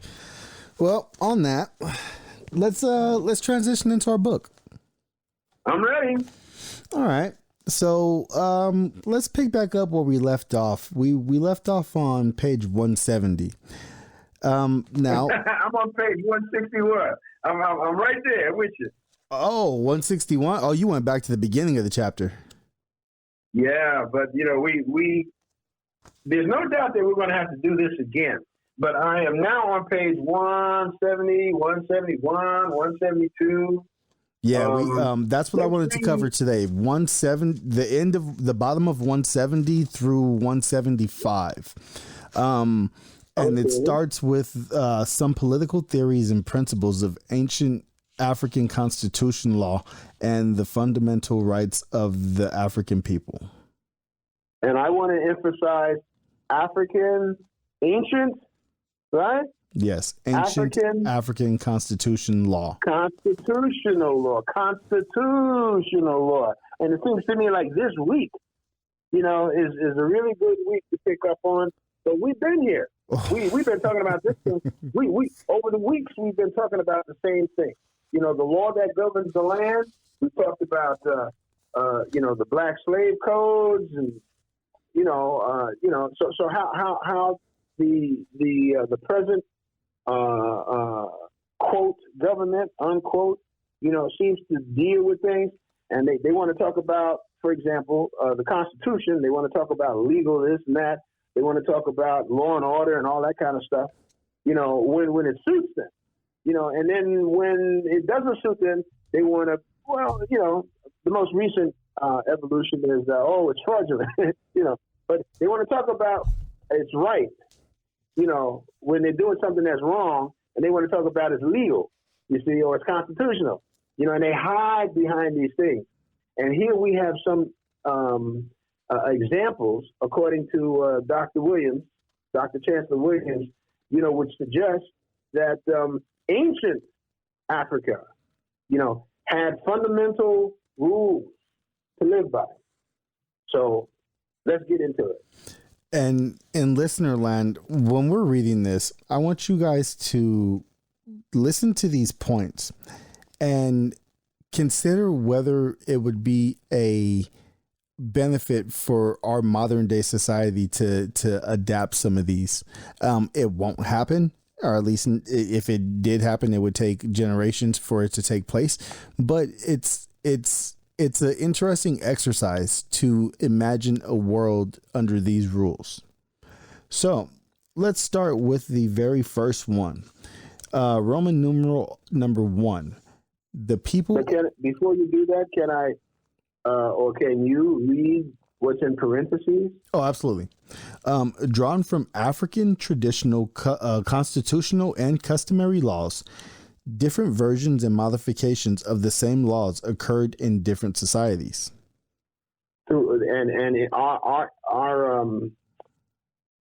Well, on that, let's transition into our book. I'm ready. All right. So let's pick back up where we left off. We left off on page 170. Now I'm on page 161. I'm right there with you. Oh, 161. Oh, you went back to the beginning of the chapter. Yeah, but we there's no doubt that we're going to have to do this again. But I am now on page 170, 171, 172. Yeah, that's what I wanted to cover today. 170, the end of the bottom of 170 through 175. And it starts with some political theories and principles of ancient African Constitution law and the fundamental rights of the African people. And I want to emphasize ancient, right? Yes, ancient African Constitution law. Constitutional law. And it seems to me like this week, is a really good week to pick up on. But we've been here. We've been talking about this thing. We over the weeks we've been talking about the same thing. The law that governs the land. We talked about the black slave codes, and so how the present quote government unquote seems to deal with things, and they want to talk about, for example, the Constitution. They want to talk about legal this and that. They want to talk about law and order and all that kind of stuff, when it suits them, and then when it doesn't suit them, they want to, the most recent evolution is, it's fraudulent, but they want to talk about it's right, when they're doing something that's wrong, and they want to talk about it's legal, or it's constitutional, and they hide behind these things. And here we have some examples, according to Dr. Chancellor Williams, which suggests that ancient Africa, had fundamental rules to live by. So let's get into it. And in listener land, when we're reading this, I want you guys to listen to these points and consider whether it would be a benefit for our modern day society to adapt some of these. It won't happen, or at least if it did happen, it would take generations for it to take place. But it's an interesting exercise to imagine a world under these rules. So let's start with the very first one. Roman numeral number 1. The people. Before you do that, can I, or can you read what's in parentheses? Oh, absolutely. Drawn from African traditional, constitutional and customary laws, different versions and modifications of the same laws occurred in different societies. And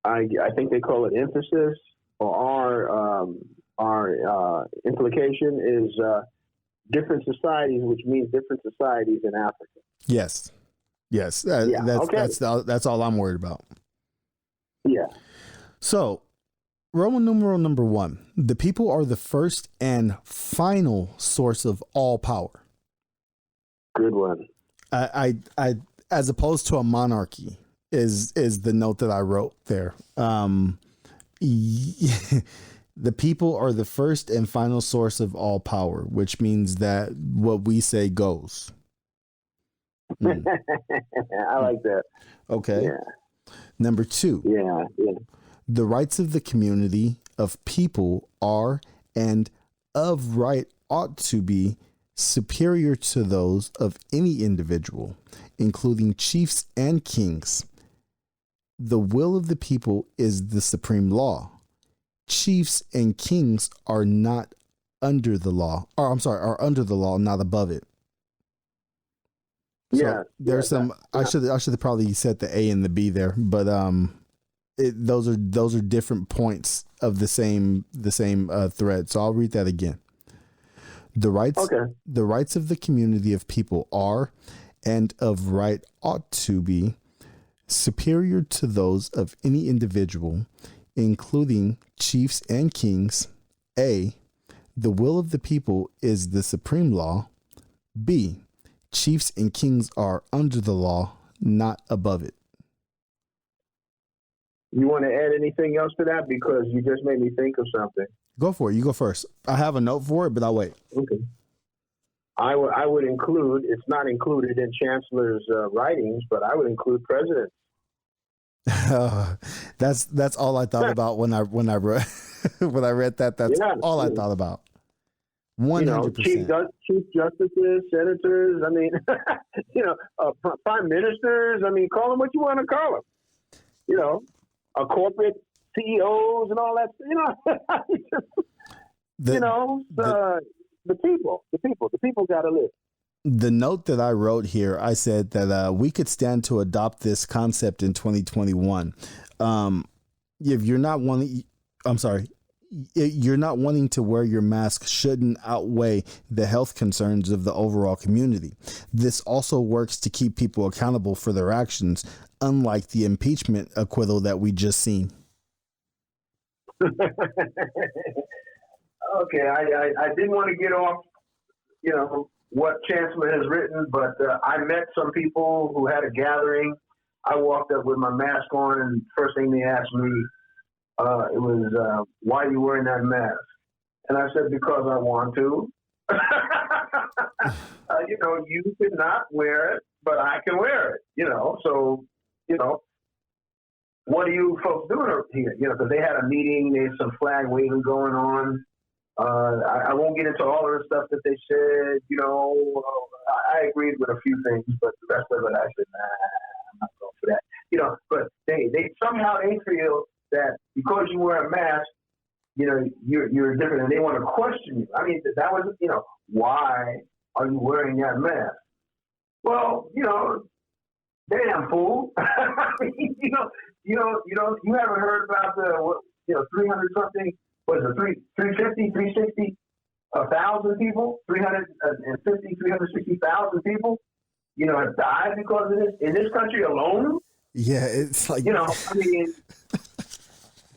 I think they call it emphasis, or our implication is different societies, which means different societies in Africa. Yes. That's all I'm worried about. Yeah. So, Roman numeral number 1, the people are the first and final source of all power. Good one. I as opposed to a monarchy is the note that I wrote there. The people are the first and final source of all power, which means that what we say goes. I like that. Okay. Yeah. Number 2. Yeah. The rights of the community of people are and of right ought to be superior to those of any individual, including chiefs and kings. The will of the people is the supreme law. Chiefs and kings are not under the law, are under the law, not above it. So there's some. I should have probably said the A and the B there, but those are different points of the same thread. So I'll read that again. The rights of the community of people are, and of right ought to be, superior to those of any individual, including chiefs and kings. A, the will of the people is the supreme law. B, chiefs and kings are under the law, not above it. You want to add anything else to that? Because you just made me think of something. Go for it. You go first. I have a note for it, but I'll wait. Okay. I would include, it's not included in Chancellor's writings, but I would include presidents. That's all I thought about when I read that. That's all I thought about. 100%. Chief justices, senators. I mean, prime ministers. I mean, call them what you want to call them. A corporate CEOs and all that. The people got to live. The note that I wrote here, I said that we could stand to adopt this concept in 2021. If you're not wanting, you're not wanting to wear your mask shouldn't outweigh the health concerns of the overall community. This also works to keep people accountable for their actions, unlike the impeachment acquittal that we just seen. Okay, I didn't want to get off, what Chancellor has written, but I met some people who had a gathering. I walked up with my mask on, and first thing they asked me, it was, why are you wearing that mask? And I said, because I want to. You could not wear it, but I can wear it, so, what are you folks doing here? Because they had a meeting, there's some flag waving going on. I won't get into all of the stuff that they said, I agreed with a few things, but the rest of it, I said, I'm not going for that. But they somehow they feel that because you wear a mask, you're different, and they want to question you. I mean, that was, why are you wearing that mask? Well, damn fool. I mean, you haven't heard about the 300 something. Was it 350, 360, 1,000 people, 360,000 people, have died because of this in this country alone? Yeah, it's like, I mean,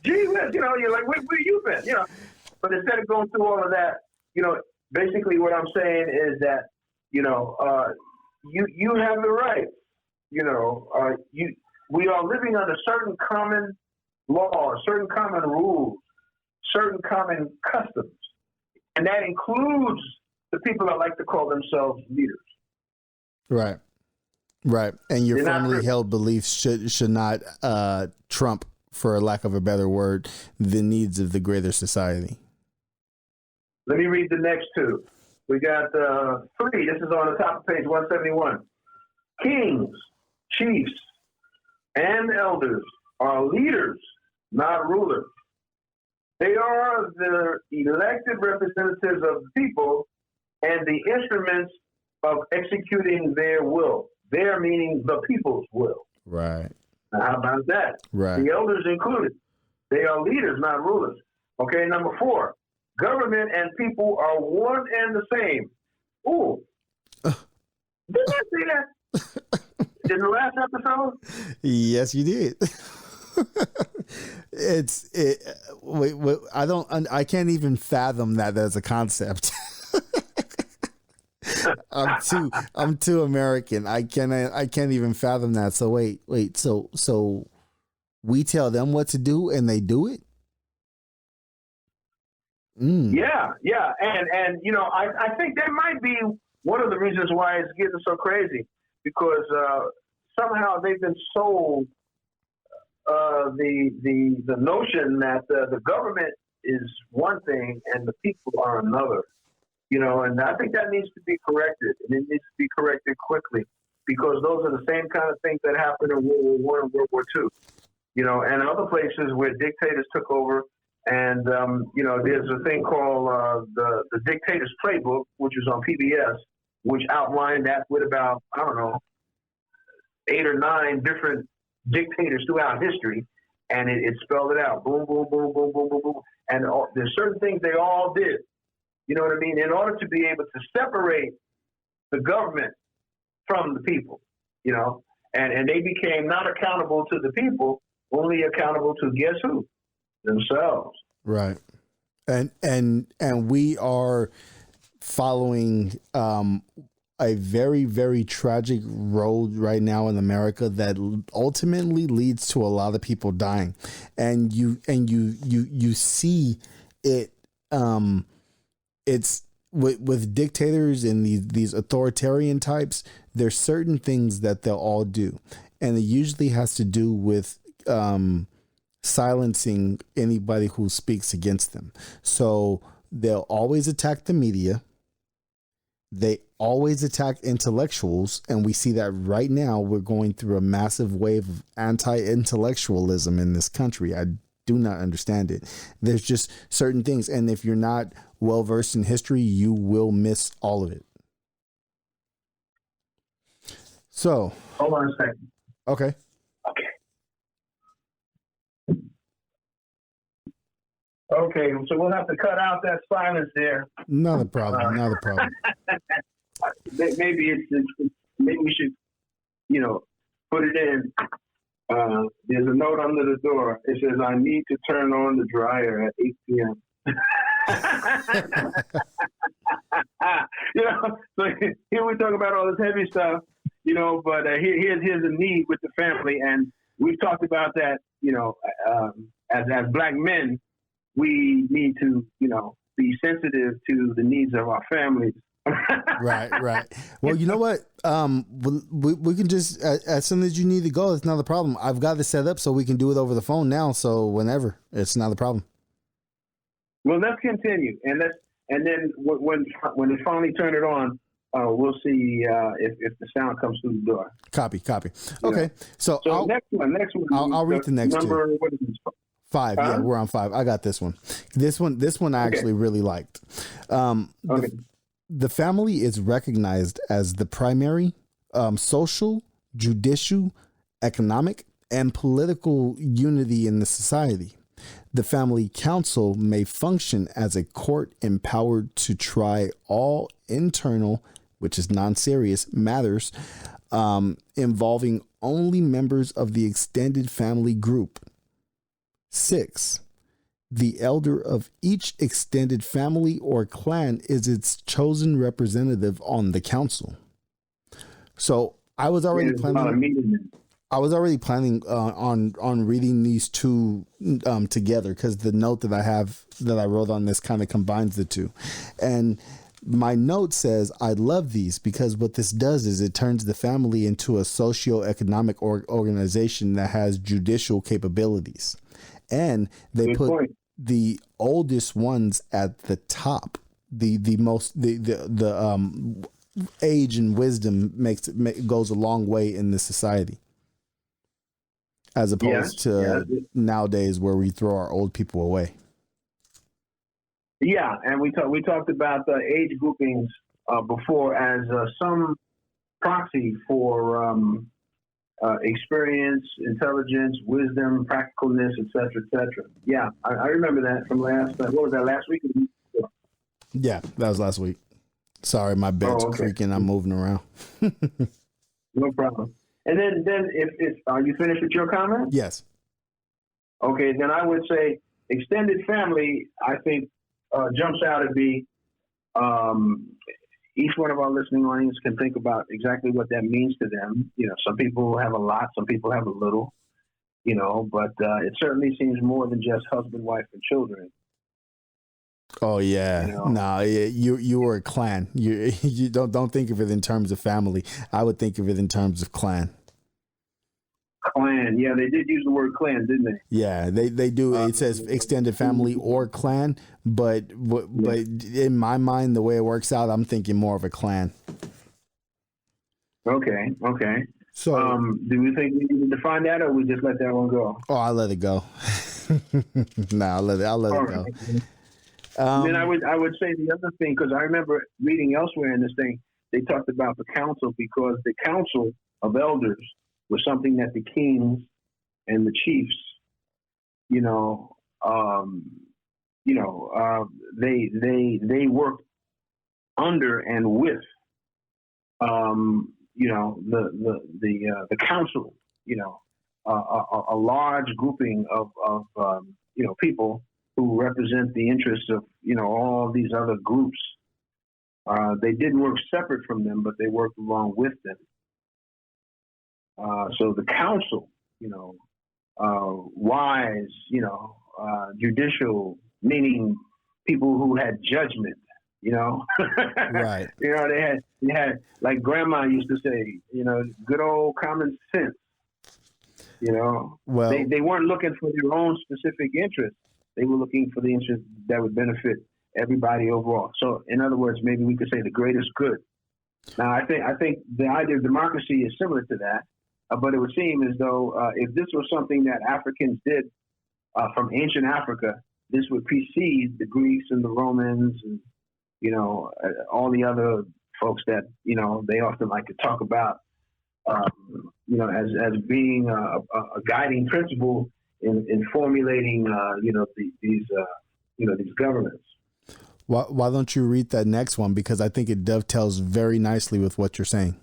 gee whiz, you're like, where you been? But instead of going through all of that, basically what I'm saying is that, you have the right, we are living under certain common laws, certain common rules, certain common customs, and that includes the people that like to call themselves leaders. Right, and your firmly held beliefs should not trump, for lack of a better word, the needs of the greater society. Let me read the next two. We got 3. This is on the top of page 171. Kings, chiefs, and elders are leaders, not rulers. They are the elected representatives of the people and the instruments of executing their will. Their meaning the people's will. Right. Now, how about that? Right. The elders included. They are leaders, not rulers. Okay, number 4. Government and people are one and the same. Ooh. Didn't I say that in the last episode? Yes, you did. I can't even fathom that as a concept. I'm too American. I can't even fathom that. So wait. So we tell them what to do and they do it? Yeah. And I think that might be one of the reasons why it's getting so crazy, because somehow they've been sold the notion that the government is one thing and the people are another, and I think that needs to be corrected, and it needs to be corrected quickly, because those are the same kind of things that happened in World War I and World War II, and other places where dictators took over. And, there's a thing called the Dictator's Playbook, which was on PBS, which outlined that with about, 8 or 9 different dictators throughout history. And it spelled it out. Boom, boom, boom, boom, boom, boom, boom. And there's certain things they all did, in order to be able to separate the government from the people, and they became not accountable to the people, only accountable to guess who? Themselves. Right. And we are following a very, very tragic road right now in America that ultimately leads to a lot of people dying. And you see it it's with dictators and these authoritarian types, there's certain things that they'll all do. And it usually has to do with silencing anybody who speaks against them. So they'll always attack the media. They always attack intellectuals. And we see that right now we're going through a massive wave of anti-intellectualism in this country. I do not understand it. There's just certain things. And if you're not well versed in history, you will miss all of it. So hold on a second. Okay. Okay, so we'll have to cut out that silence there. Not a problem. Not a problem. Maybe maybe we should, put it in. There's a note under the door. It says, "I need to turn on the dryer at 8 p.m." So here we talk about all this heavy stuff, but here's a need with the family, and we've talked about that. As Black men, we need to, be sensitive to the needs of our families. Right. Well, you know what? We can just, as soon as you need to go, it's not a problem. I've got it set up so we can do it over the phone now. So whenever, it's not a problem. Well, let's continue, and then when they finally turn it on, we'll see if the sound comes through the door. Copy. Okay, so next one. I'll read the next number, two. What is this? 5. Yeah, we're on 5. I got this one. This one I actually really liked. The family is recognized as the primary social, judicial, economic, and political unity in the society. The family council may function as a court empowered to try all internal, which is non-serious, matters involving only members of the extended family group. 6. The elder of each extended family or clan is its chosen representative on the council. So I was already planning. On reading these two together, because the note that I wrote on this kind of combines the two. And my note says, I love these because what this does is it turns the family into a socio-economic organization that has judicial capabilities. And they put the oldest ones at the top. The age and wisdom goes a long way in this society, as opposed to nowadays where we throw our old people away. Yeah, and we talked about the age groupings before as some proxy for experience, intelligence, wisdom, practicalness, etc. Yeah, I remember that from last week? Yeah, that was last week. Sorry, my bed's creaking. I'm moving around. No problem. And then if are you finished with your comment? Yes. Okay, then I would say extended family, I think, jumps out to be each one of our listening audience can think about exactly what that means to them. Some people have a lot, some people have a little, but it certainly seems more than just husband, wife, and children. Oh yeah, no, you were a clan. You don't think of it in terms of family. I would think of it in terms of clan. Clan, yeah, they did use the word clan, didn't they? Yeah, they do. It says extended family or clan, but in my mind, the way it works out, I'm thinking more of a clan. Okay. So, do we think we need to define that, or we just let that one go? Oh, I let it go. No, I'll let it go. Then I would say the other thing, because I remember reading elsewhere in this thing, they talked about the council, because the council of elders was something that the kings and the chiefs, they worked under and with, the council, a large grouping of people who represent the interests of, all these other groups. They didn't work separate from them, but they worked along with them. So the council, wise, judicial, meaning people who had judgment, Right. They had, like grandma used to say, good old common sense. Well, they weren't looking for their own specific interests. They were looking for the interest that would benefit everybody overall. So, in other words, maybe we could say the greatest good. Now, I think the idea of democracy is similar to that, but it would seem as though if this was something that Africans did from ancient Africa. This would precede the Greeks and the Romans and, all the other folks that, they often like to talk about, as being a guiding principle in formulating, these governments. Why don't you read that next one? Because I think it dovetails very nicely with what you're saying.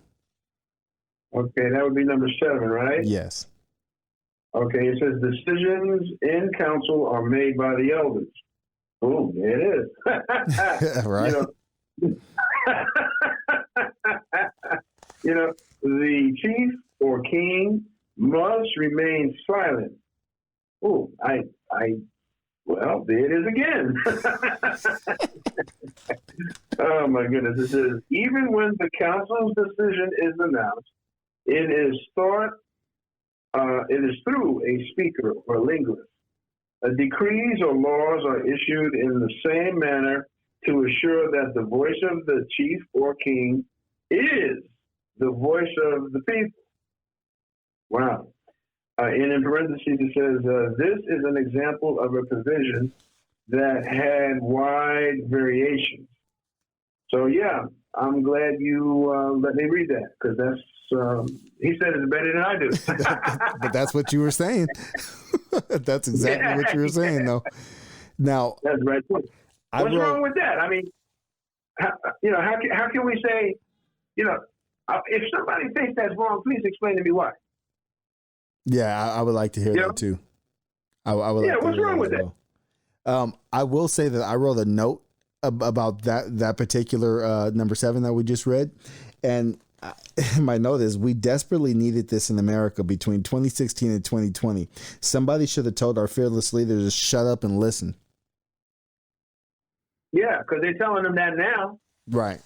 Okay, that would be number 7, right? Yes. Okay, it says decisions in council are made by the elders. Boom, there it is. Right. The chief or king must remain silent. Oh, well, there it is again. Oh my goodness. It says, even when the council's decision is announced, it is through a speaker or linguist. Decrees or laws are issued in the same manner to assure that the voice of the chief or king is the voice of the people. Wow. And in parentheses, it says, this is an example of a provision that had wide variations. So, yeah, I'm glad you let me read that, because that's, he said it's better than I do. But that's what you were saying. That's exactly what you were saying, though. Now, that's right. What's wrong with that? I mean, how can we say, if somebody thinks that's wrong, please explain to me why. Yeah, I would like to hear that too. I would. Yeah, what's wrong with that? I will say that I wrote a note about that particular number 7 that we just read, and my note is we desperately needed this in America between 2016 and 2020. Somebody should have told our fearless leaders to shut up and listen. Yeah, because they're telling them that now. Right.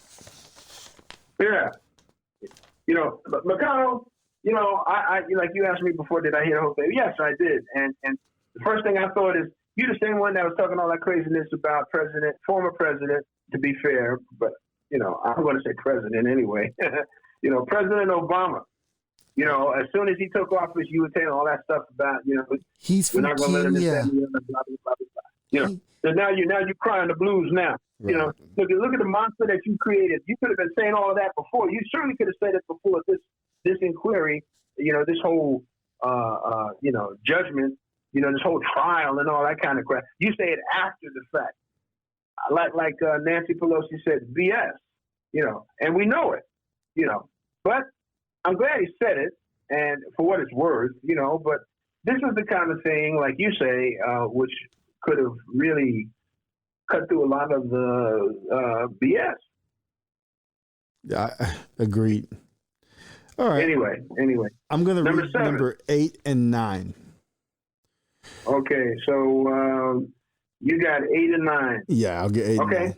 Yeah. McConnell, I like you asked me before, did I hear the whole thing? Yes, I did. And the first thing I thought is, you the same one that was talking all that craziness about former president, to be fair, but, I'm going to say president anyway. President Obama, as soon as he took office, you were saying all that stuff about, he's we're not going to let him blah, blah, blah, blah. So now you're crying the blues now. Right. Look at the monster that you created. You could have been saying all of that before. You certainly could have said it before this inquiry, this whole, judgment, this whole trial and all that kind of crap. You say it after the fact. Like Nancy Pelosi said, BS, and we know it, but I'm glad he said it, and for what it's worth, but this is the kind of thing, like you say, which could have really cut through a lot of the BS. Yeah, agreed. All right. Anyway. I'm going to read number 8 and 9. Okay, so you got 8 and 9. Yeah, I'll get 8 okay.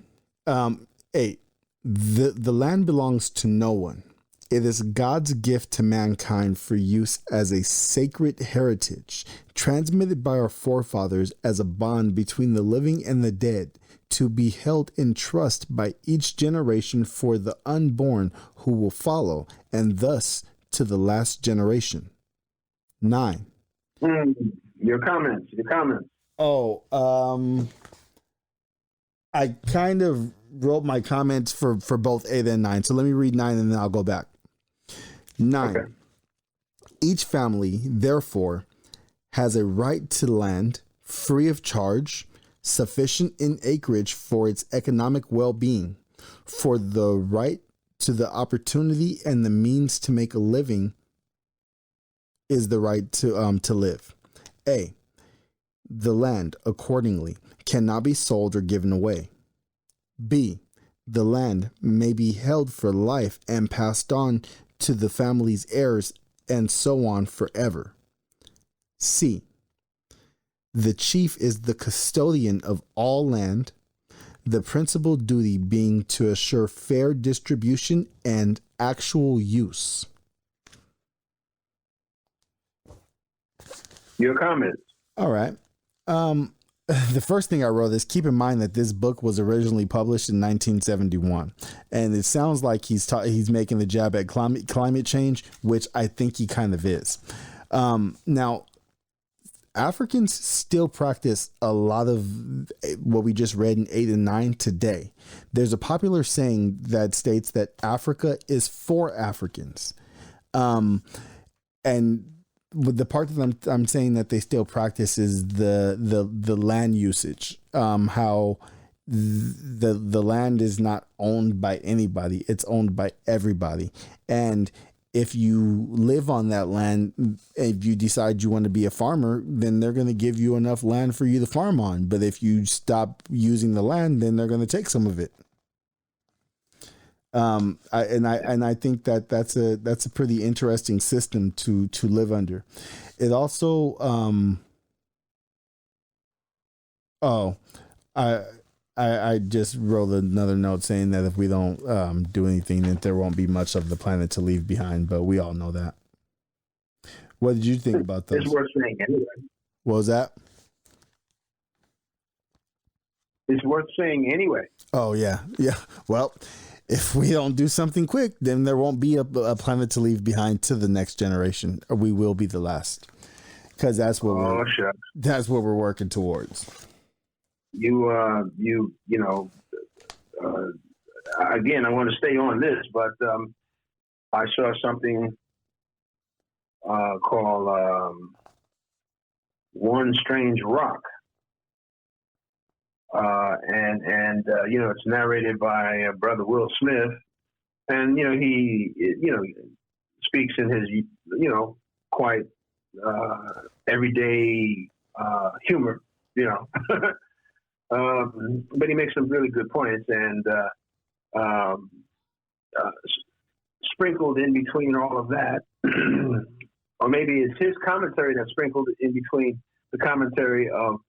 and 9. 8. The land belongs to no one. It is God's gift to mankind for use as a sacred heritage, transmitted by our forefathers as a bond between the living and the dead, to be held in trust by each generation for the unborn who will follow, and thus to the last generation. 9. Your comments. Oh, I kind of wrote my comments for both 8 and 9. So let me read 9 and then I'll go back. 9. Okay. Each family, therefore, has a right to land free of charge, sufficient in acreage for its economic well-being, for the right to the opportunity and the means to make a living is the right to live. A. The land, accordingly, cannot be sold or given away. B. The land may be held for life and passed on to the family's heirs and so on forever. C. The chief is the custodian of all land, the principal duty being to assure fair distribution and actual use. Your comments. All right. The first thing I wrote is keep in mind that this book was originally published in 1971, and it sounds like he's making the jab at climate change, which I think he kind of is. Now, Africans still practice a lot of what we just read in 8 and 9 today. There's a popular saying that states that Africa is for Africans. And with the part that I'm saying that they still practice is the land usage, how the land is not owned by anybody. It's owned by everybody. And if you live on that land, if you decide you want to be a farmer, then they're going to give you enough land for you to farm on. But if you stop using the land, then they're going to take some of it. I think that's a pretty interesting system to live under. It also, I just wrote another note saying that if we don't do anything, that there won't be much of the planet to leave behind. But we all know that. What did you think about those? It's worth saying anyway. What was that? It's worth saying anyway. Oh yeah. Well, if we don't do something quick, then there won't be a planet to leave behind to the next generation, or we will be the last. Because that's what we're working towards. Again, I want to stay on this, but I saw something called One Strange Rock. It's narrated by Brother Will Smith, and he speaks in his quite everyday humor, but he makes some really good points, and sprinkled in between all of that, or maybe it's his commentary that's sprinkled in between the commentary of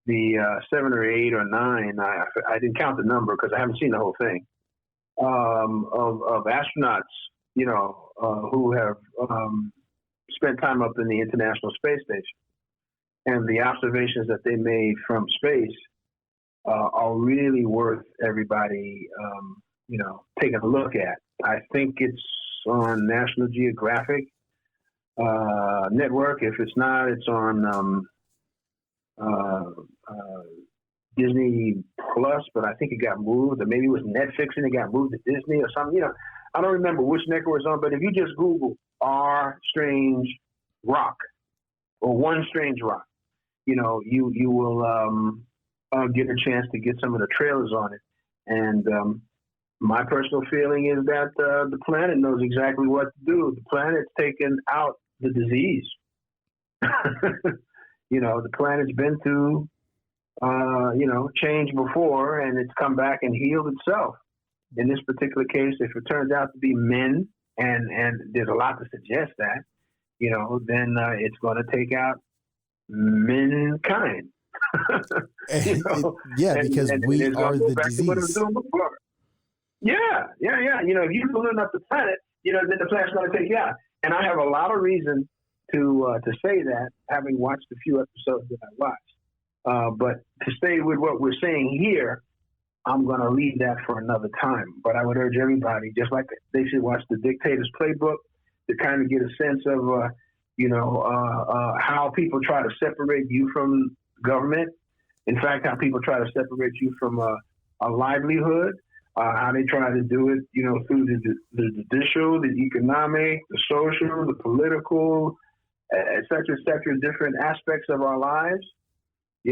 the 7 or 8 or 9. I didn't count the number because I haven't seen the whole thing, of astronauts, who have spent time up in the International Space Station, and the observations that they made from space are really worth everybody, taking a look at. I think it's on National Geographic network. If it's not, it's on Disney Plus, but I think it got moved, or maybe it was Netflix and it got moved to Disney or something. I don't remember which network it was on, but if you just Google R Strange Rock or One Strange Rock, you will get a chance to get some of the trailers on it. And my personal feeling is that the planet knows exactly what to do. The planet's taken out the disease. The planet's been through, change before, and it's come back and healed itself. In this particular case, if it turns out to be men, and there's a lot to suggest that, then it's going to take out mankind. Because we are the disease. Yeah. If you balloon up the planet, then the planet's going to take you out. And I have a lot of reason to say that, having watched a few episodes that I watched. But to stay with what we're saying here, I'm going to leave that for another time. But I would urge everybody, just like they should watch The Dictator's Playbook, to kind of get a sense of, how people try to separate you from government. In fact, how people try to separate you from a livelihood, how they try to do it, through the judicial, the economic, the social, the political, et cetera, different aspects of our lives. They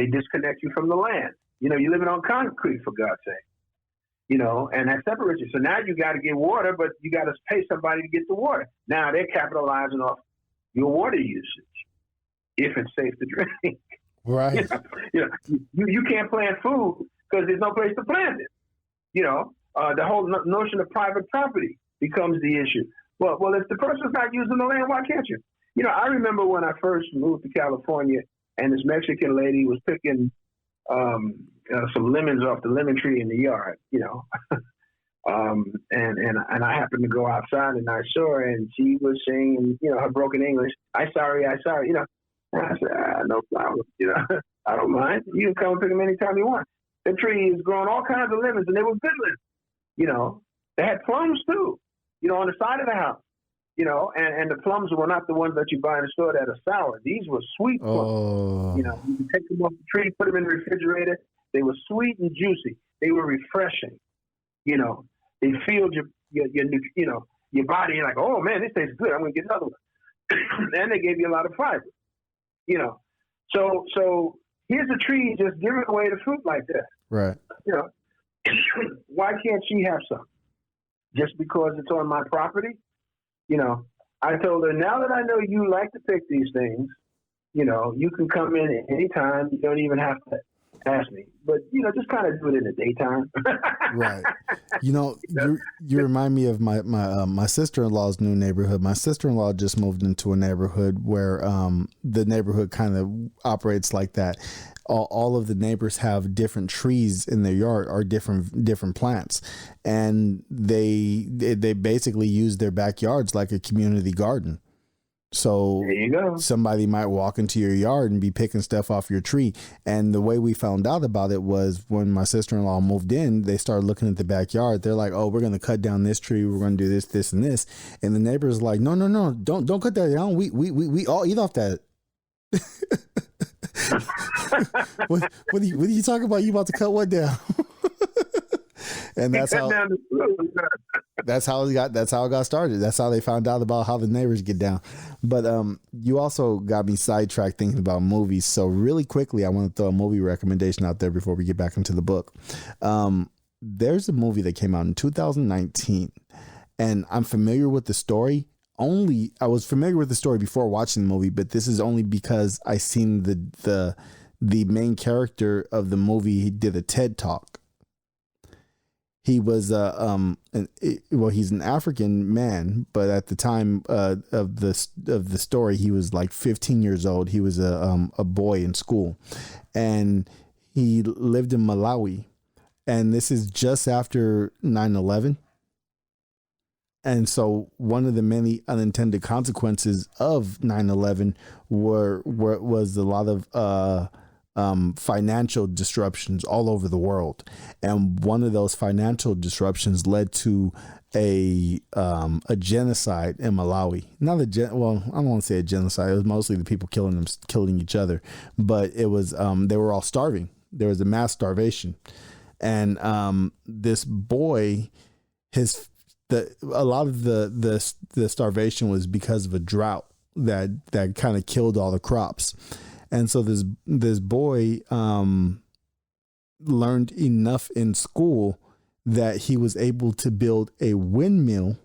disconnect you from the land. You're living on concrete, for God's sake. And that separates you. So now you got to get water, but you got to pay somebody to get the water. Now they're capitalizing off your water usage, if it's safe to drink. Right. You can't plant food because there's no place to plant it. The whole notion of private property becomes the issue. Well, if the person's not using the land, why can't you? I remember when I first moved to California, and this Mexican lady was picking some lemons off the lemon tree in the yard, and I happened to go outside and I saw her, and she was saying, her broken English, I sorry. And I said, no problem. I don't mind. You can come and pick them anytime you want. The tree has grown all kinds of lemons, and they were good lemons. They had plums too, on the side of the house. and the plums were not the ones that you buy in the store that are sour. These were sweet plums. Oh. You can take them off the tree, put them in the refrigerator. They were sweet and juicy. They were refreshing. They filled your body. You're like, oh man, this tastes good. I'm gonna get another one. And they gave you a lot of fiber. So here's a tree just giving away the fruit like that. Right. Why can't she have some? Just because it's on my property? I told her, now that I know you like to pick these things, you can come in at any time. You don't even have to ask me. But, just kind of do it in the daytime. Right. You remind me of my sister-in-law's new neighborhood. My sister-in-law just moved into a neighborhood where the neighborhood kind of operates like that. All of the neighbors have different trees in their yard or different plants, and they basically use their backyards like a community garden. So there you go. Somebody might walk into your yard and be picking stuff off your tree. And the way we found out about it was when my sister-in-law moved in, they started looking at the backyard. They're like, oh, we're going to cut down this tree. We're going to do this, this, and this. And the neighbor's like, no, don't cut that down. We all eat off that. what are you talking about? You about to cut what down? And that's how it got started. That's how they found out about how the neighbors get down. But you also got me sidetracked thinking about movies. So really quickly, I want to throw a movie recommendation out there before we get back into the book. There's a movie that came out in 2019, and I'm familiar with the story. I was familiar with the story before watching the movie, but this is only because I seen the main character of the movie. He did a TED Talk. He was he's an African man, but at the time of the story, he was like 15 years old. He was a boy in school, and he lived in Malawi, and this is just after 9/11. And so one of the many unintended consequences of 9/11 was a lot of financial disruptions all over the world. And one of those financial disruptions led to a genocide in Malawi. I don't want to say a genocide. It was mostly the people killing each other, but it was they were all starving. There was a mass starvation, and this boy, a lot of the starvation was because of a drought that kind of killed all the crops. And so this boy learned enough in school that he was able to build a windmill,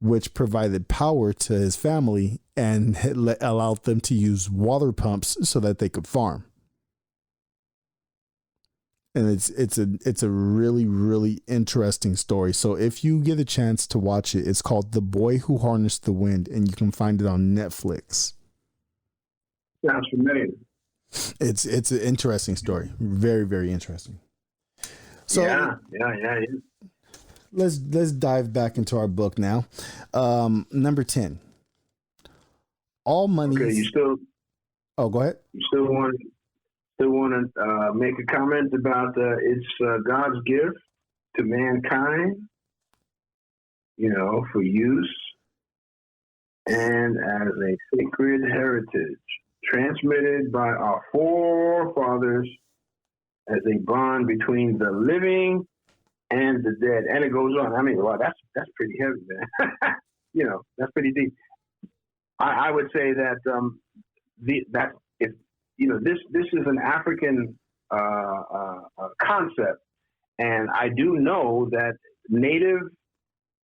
which provided power to his family and allowed them to use water pumps so that they could farm. And it's a really, really interesting story. So if you get a chance to watch it, it's called The Boy Who Harnessed the Wind, and you can find it on Netflix. Sounds familiar. It's an interesting story. Very, very interesting. So yeah. Let's dive back into our book now. Number 10. All money. Okay, you still. Oh, go ahead. You still want to make a comment about it's God's gift to mankind, for use and as a sacred heritage transmitted by our forefathers as a bond between the living and the dead. And it goes on. I mean, wow, that's pretty heavy, man. That's pretty deep. I would say that this is an African concept, and I do know that Native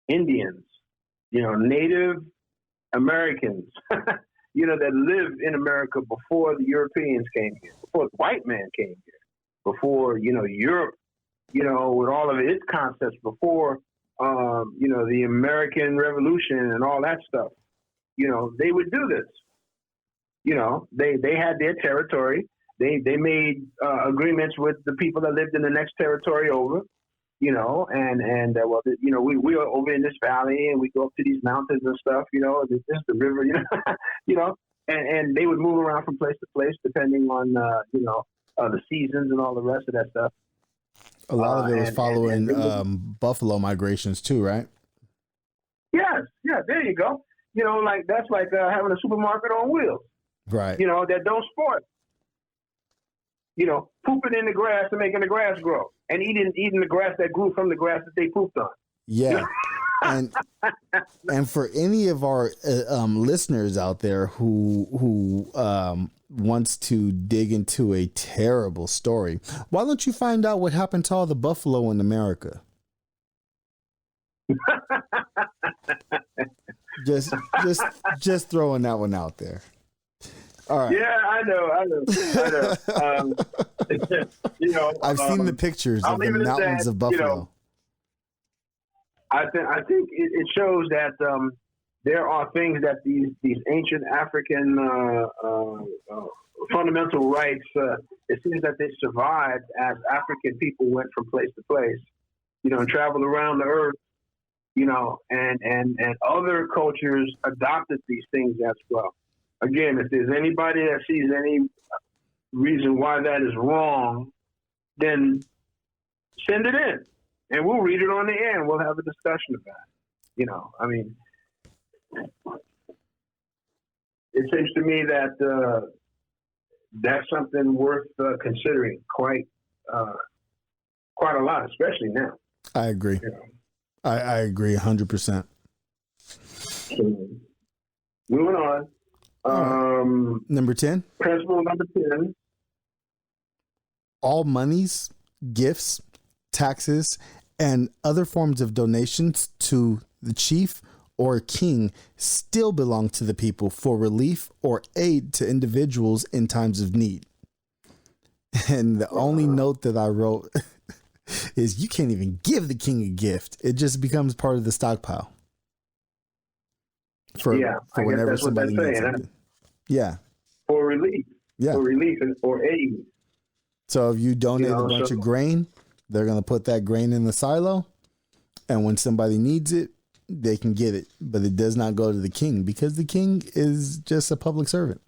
Indians, Native Americans, that lived in America before the Europeans came here, before the white man came here, before Europe, with all of its concepts, before the American Revolution and all that stuff. They would do this. They had their territory. They made agreements with the people that lived in the next territory over, we are over in this valley and we go up to these mountains and stuff, this is the river, and they would move around from place to place depending on, the seasons and all the rest of that stuff. A lot of it was following buffalo migrations too, right? Yes. Yeah, there you go. You know, like that's like having a supermarket on wheels. Right. You know, that don't spoil. You know, pooping in the grass and making the grass grow, and eating the grass that grew from the grass that they pooped on. Yeah. And for any of our listeners out there who wants to dig into a terrible story, why don't you find out what happened to all the buffalo in America? just throwing that one out there. All right. Yeah, I know. You know, I've seen the pictures of the mountains of buffalo. You know, I think it shows that there are things that these ancient African fundamental rights. It seems that they survived as African people went from place to place, you know, and traveled around the earth, you know, and other cultures adopted these things as well. Again, if there's anybody that sees any reason why that is wrong, then send it in, and we'll read it on the air, and we'll have a discussion about it. You know, I mean, it seems to me that that's something worth considering quite a lot, especially now. I agree. You know? I agree 100%. Moving on. Number 10. Principle number 10. All monies, gifts, taxes, and other forms of donations to the chief or king still belong to the people for relief or aid to individuals in times of need. And the only note that I wrote is you can't even give the king a gift. It just becomes part of the stockpile. For whenever somebody needs something. Huh? Yeah. For relief. Yeah. For relief and for aid. So if you donate a bunch of grain, they're going to put that grain in the silo. And when somebody needs it, they can get it. But it does not go to the king because the king is just a public servant.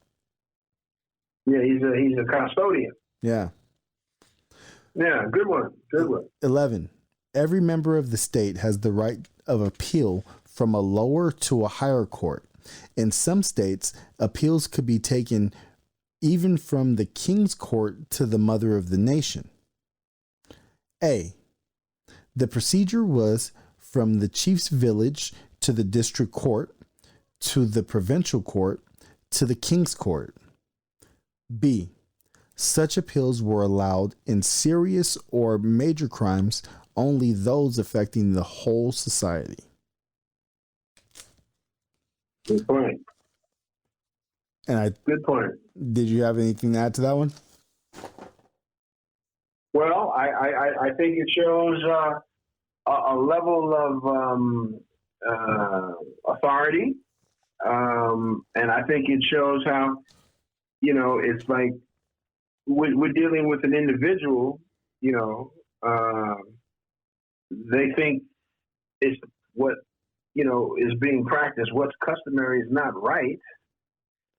Yeah, he's a custodian. Yeah. Yeah, good one. 11. Every member of the state has the right of appeal from a lower to a higher court. In some states, appeals could be taken even from the king's court to the mother of the nation. A. The procedure was from the chief's village to the district court, to the provincial court, to the king's court. B. Such appeals were allowed in serious or major crimes, only those affecting the whole society. Good point. Good point. Did you have anything to add to that one? Well, I think it shows a level of authority, and I think it shows how, you know, it's like we're dealing with an individual. You know, they think it's what, you know, is being practiced. What's customary is not right.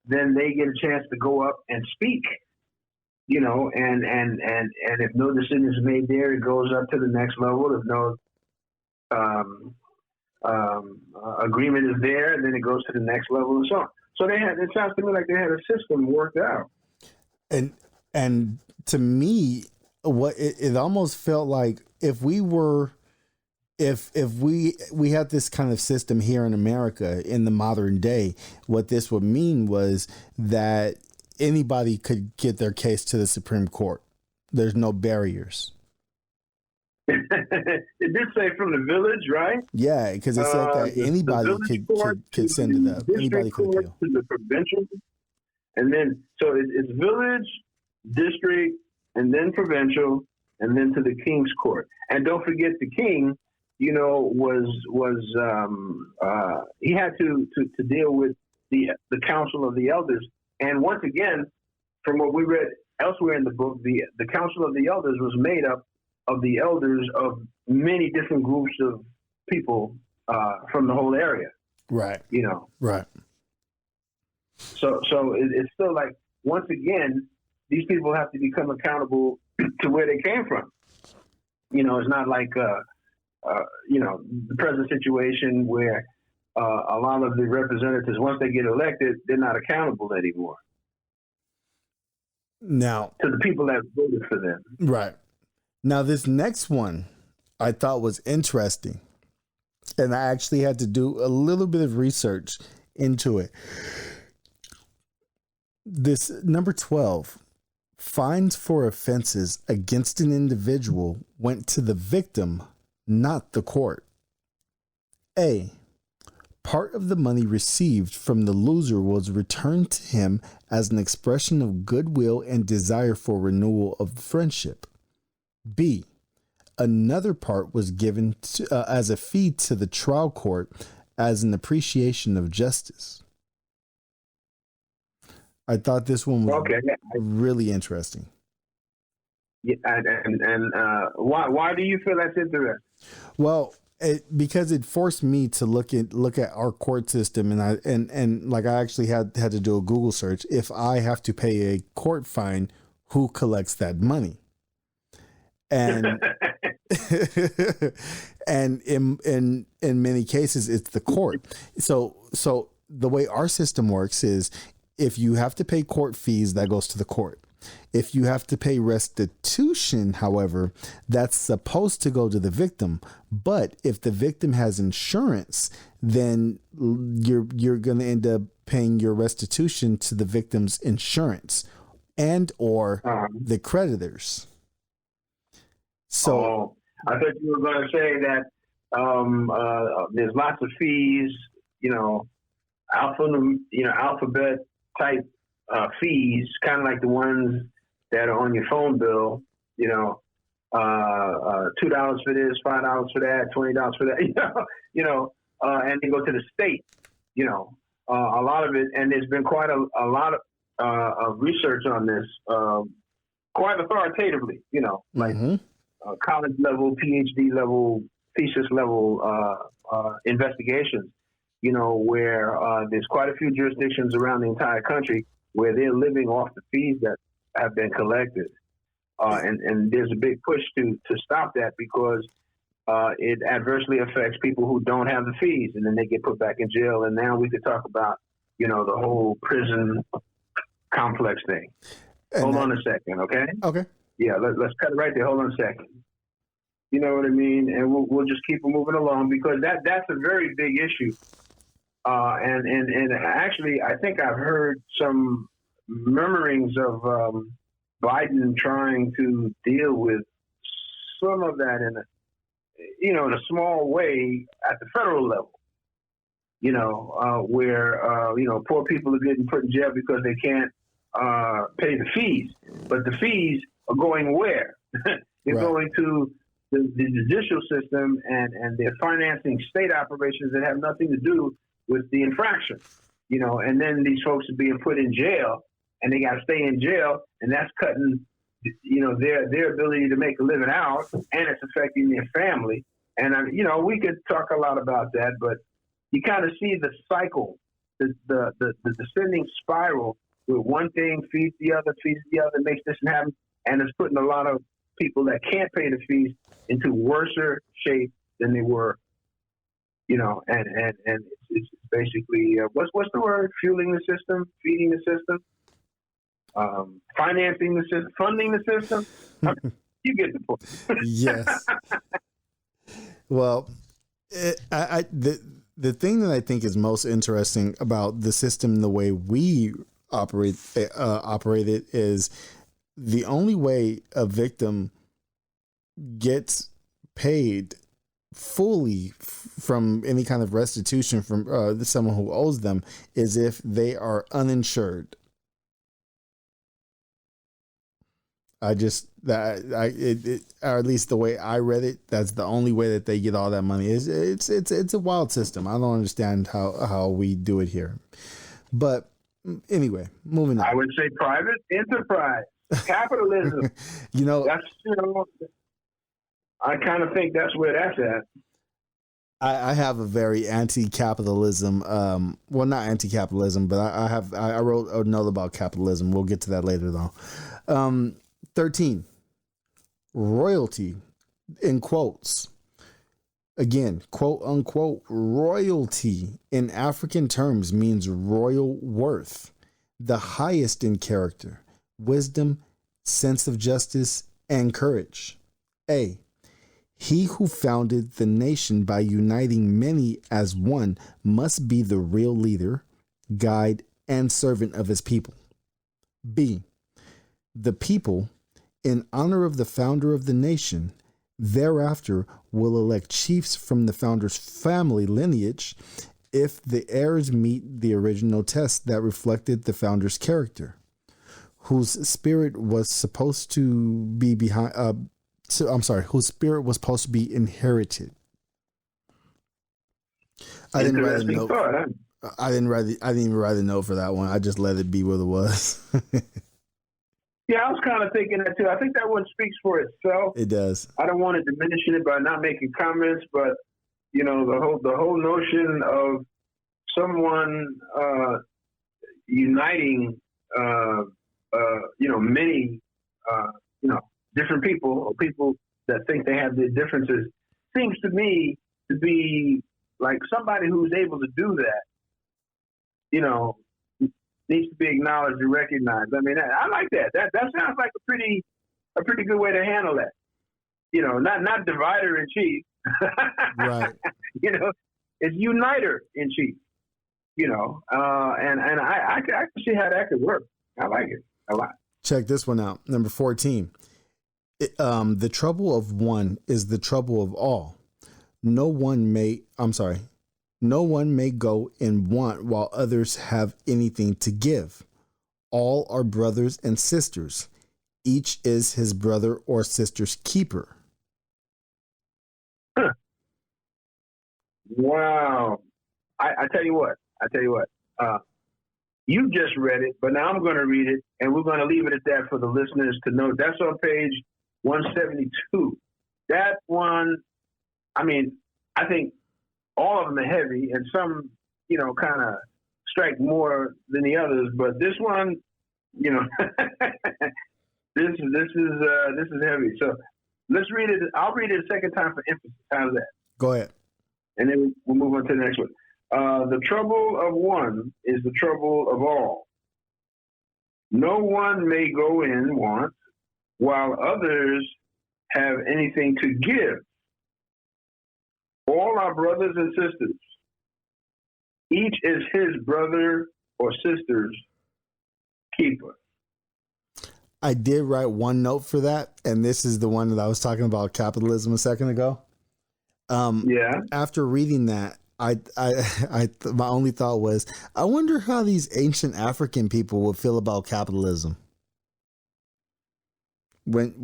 Then they get a chance to go up and speak, you know, and if no decision is made there, it goes up to the next level. If no agreement is there, and then it goes to the next level and so on. So it sounds to me like they had a system worked out. And to me, what it almost felt like if we had this kind of system here in America in the modern day, what this would mean was that anybody could get their case to the Supreme Court. There's no barriers. It did say from the village, right? Yeah, because it said that anybody could send it up. Anybody could appeal. To the provincial, and then so it's village, district, and then provincial, and then to the king's court. And don't forget the king, you know, he had to deal with the council of the elders. And once again, from what we read elsewhere in the book, the council of the elders was made up of the elders of many different groups of people from the whole area. Right. You know. Right. So it's still like, once again, these people have to become accountable to where they came from. You know, it's not like, you know, the present situation where a lot of the representatives, once they get elected, they're not accountable anymore Now, to the people that voted for them. right. Now, this next one I thought was interesting, and I actually had to do a little bit of research into it. This number 12, fines for offenses against an individual went to the victim, not the court. A, part of the money received from the loser was returned to him as an expression of goodwill and desire for renewal of friendship. B, another part was given as a fee to the trial court as an appreciation of justice. I thought this one was really interesting. Yeah, and why do you feel that's interesting? Well, because it forced me to look at our court system, and I actually had to do a Google search. If I have to pay a court fine, who collects that money? And and in many cases it's the court. So the way our system works is, if you have to pay court fees, that goes to the court. If you have to pay restitution, however, that's supposed to go to the victim. But if the victim has insurance, then you're going to end up paying your restitution to the victim's insurance and or the creditors. So I thought you were going to say that there's lots of fees, alphabet type fees, kind of like the ones that are on your phone bill, $2 for this, $5 for that, $20 for that, and they go to the state, a lot of it. And there's been quite a lot of research on this, quite authoritatively, like college level, PhD level, thesis level investigations, where there's quite a few jurisdictions around the entire country where they're living off the fees that have been collected. And there's a big push to stop that, because it adversely affects people who don't have the fees, and then they get put back in jail. And now we could talk about, the whole prison complex thing. Hold on a second, okay? Okay. Yeah, let's cut it right there. Hold on a second. You know what I mean? And we'll just keep moving along, because that's a very big issue. And actually, I think I've heard some murmurings of Biden trying to deal with some of that in a small way at the federal level. Where poor people are getting put in jail because they can't pay the fees, but the fees are going where? They're going to the judicial system, and they're financing state operations that have nothing to do with the infraction, and then these folks are being put in jail, and they got to stay in jail, and that's cutting, their ability to make a living out, and it's affecting their family. And we could talk a lot about that, but you kind of see the cycle, the descending spiral, where one thing feeds the other, makes this happen, and it's putting a lot of people that can't pay the fees into worser shape than they were, and it's basically what's the word? Fueling the system, feeding the system, financing the system, funding the system. You get the point. Yes. Well, the thing that I think is most interesting about the system, the way we operate it, is the only way a victim gets paid fully from any kind of restitution from someone who owes them is if they are uninsured. Or at least the way I read it, that's the only way that they get all that money. It's a wild system. I don't understand how we do it here. But anyway, moving on. I would say private enterprise, capitalism. I kind of think that's where that's at. I have a very anti-capitalism. Well, not anti-capitalism, but I wrote a note about capitalism. We'll get to that later, though. 13, royalty, in quotes. Again, quote unquote, royalty in African terms means royal worth, the highest in character, wisdom, sense of justice, and courage. A. He who founded the nation by uniting many as one must be the real leader, guide, and servant of his people. B. The people, in honor of the founder of the nation, thereafter will elect chiefs from the founder's family lineage if the heirs meet the original test that reflected the founder's character, whose spirit was supposed to be whose spirit was supposed to be inherited. I didn't write a note. Thought, huh? I didn't even write a note for that one. I just let it be what it was. Yeah, I was kind of thinking that too. I think that one speaks for itself. It does. I don't want to diminish it by not making comments, but you know, the whole notion of someone uniting, many, different people or people that think they have their differences seems to me to be like somebody who's able to do that, needs to be acknowledged and recognized. I mean, I like that. That sounds like a pretty good way to handle that. Not divider in chief. Right. It's uniter in chief. And I can see how that could work. I like it a lot. Check this one out. Number 14. The trouble of one is the trouble of all. No one may go in want while others have anything to give. All are brothers and sisters. Each is his brother or sister's keeper. Huh. Wow. I tell you what. You just read it, but now I'm going to read it, and we're going to leave it at that for the listeners to know. That's on page 172. That one, I mean, I think all of them are heavy, and some, kind of strike more than the others. But this one, this is heavy. So let's read it. I'll read it a second time for emphasis. How's that? Go ahead. And then we'll move on to the next one. The trouble of one is the trouble of all. No one may go in want while others have anything to give. All are brothers and sisters. Each is his brother or sister's keeper. I did write one note for that, and this is the one that I was talking about capitalism a second ago. Yeah. After reading that, I my only thought was, I wonder how these ancient African people would feel about capitalism. When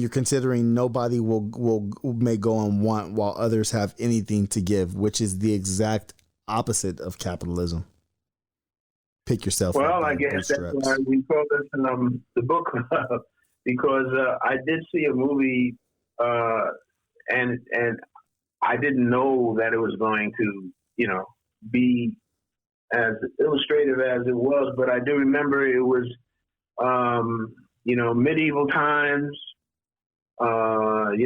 you're considering nobody may go and want while others have anything to give, which is the exact opposite of capitalism. Pick yourself up. Well, I guess that's why we call this the book club, because I did see a movie, and I didn't know that it was going to, be as illustrative as it was, but I do remember it was, medieval times. One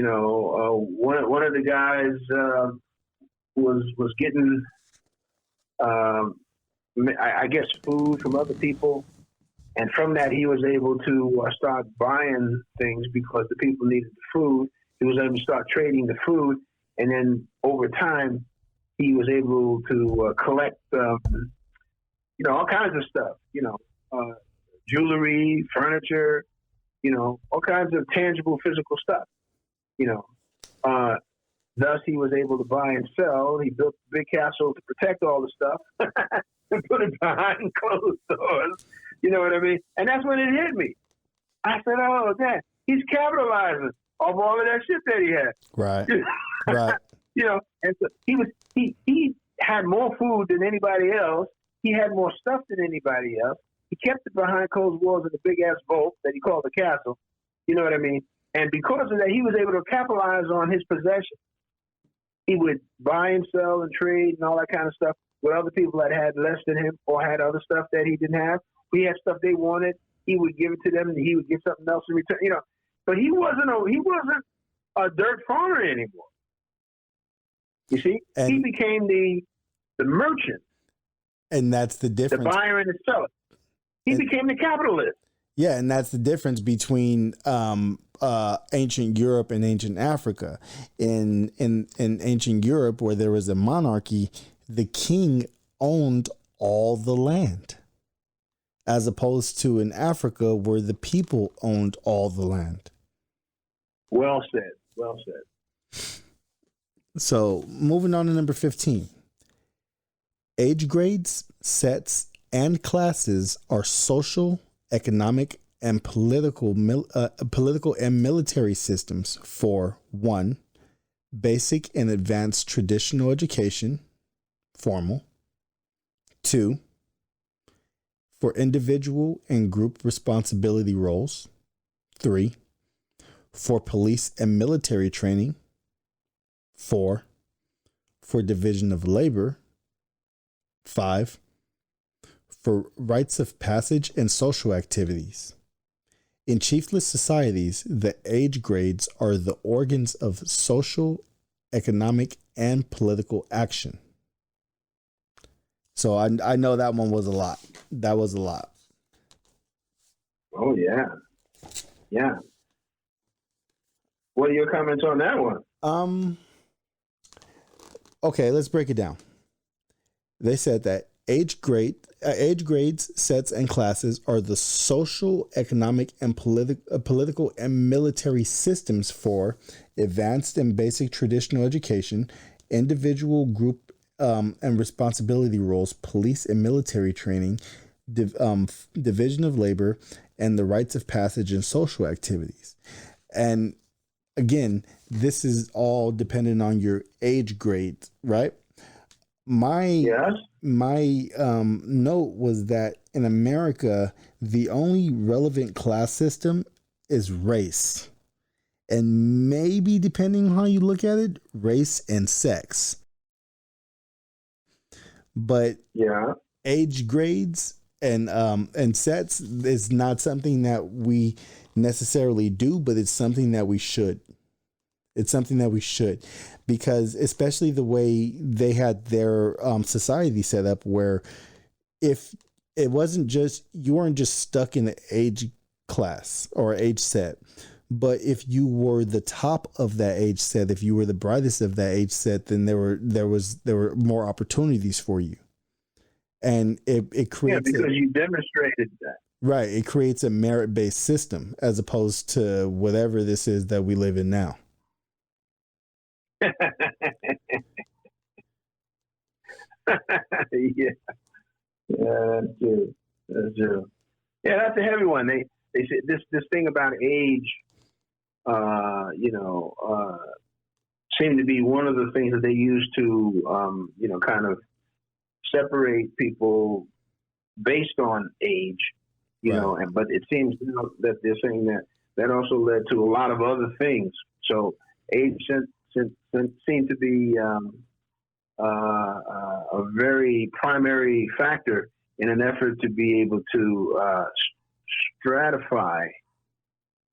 of the guys was getting, I guess, food from other people, and from that he was able to start buying things because the people needed the food. He was able to start trading the food. And then over time, he was able to collect, all kinds of stuff, jewelry, furniture, all kinds of tangible physical stuff, Thus, he was able to buy and sell. He built a big castle to protect all the stuff and put it behind closed doors. You know what I mean? And that's when it hit me. I said, oh, damn, he's capitalizing off all of that shit that he had. Right. Right. And so he had more food than anybody else. He had more stuff than anybody else. He kept it behind closed walls in a big-ass vault that he called the castle. You know what I mean? And because of that, he was able to capitalize on his possession. He would buy and sell and trade and all that kind of stuff with other people that had less than him or had other stuff that he didn't have. He had stuff they wanted. He would give it to them, and he would get something else in return. But he wasn't a dirt farmer anymore. You see, And, he became the merchant, and that's the the difference. buyer and the seller. He became the capitalist. Yeah, and that's the difference between ancient Europe and ancient Africa. In ancient Europe, where there was a monarchy, the king owned all the land, as opposed to in Africa, where the people owned all the land. Well said. Well said. So, moving on to number 15. Age grades, sets, and classes are social, economic, and political and military systems for 1. Basic and advanced traditional education, formal. 2. For individual and group responsibility roles. 3. For police and military training. 4. For division of labor. 5. For rites of passage and social activities. In chiefless societies, the age grades are the organs of social, economic, and political action. So I know that one was a lot. That was a lot. Oh, yeah. Yeah. What are your comments on that one? Okay, let's break it down. They said that age grades, sets, and classes are the social, economic, and political and military systems for advanced and basic traditional education, individual, group, and responsibility roles, police and military training, division of labor, and the rites of passage and social activities. And again, this is all dependent on your age grade, right? My note was that in America, the only relevant class system is race. And maybe, depending on how you look at it, race and sex. But age grades and sets is not something that we necessarily do, but it's something that we should. It's something that we should, because especially the way they had their society set up, where if it wasn't just, you weren't just stuck in the age class or age set, but if you were the top of that age set, if you were the brightest of that age set, then there were more opportunities for you, and it creates because you demonstrated that. Right, it creates a merit-based system as opposed to whatever this is that we live in now. Yeah, that's true. That's true. Yeah, that's a heavy one. They said this thing about age, seemed to be one of the things that they used to, kind of separate people based on age, but it seems that they're saying that also led to a lot of other things. So age seemed to be a very primary factor in an effort to be able to stratify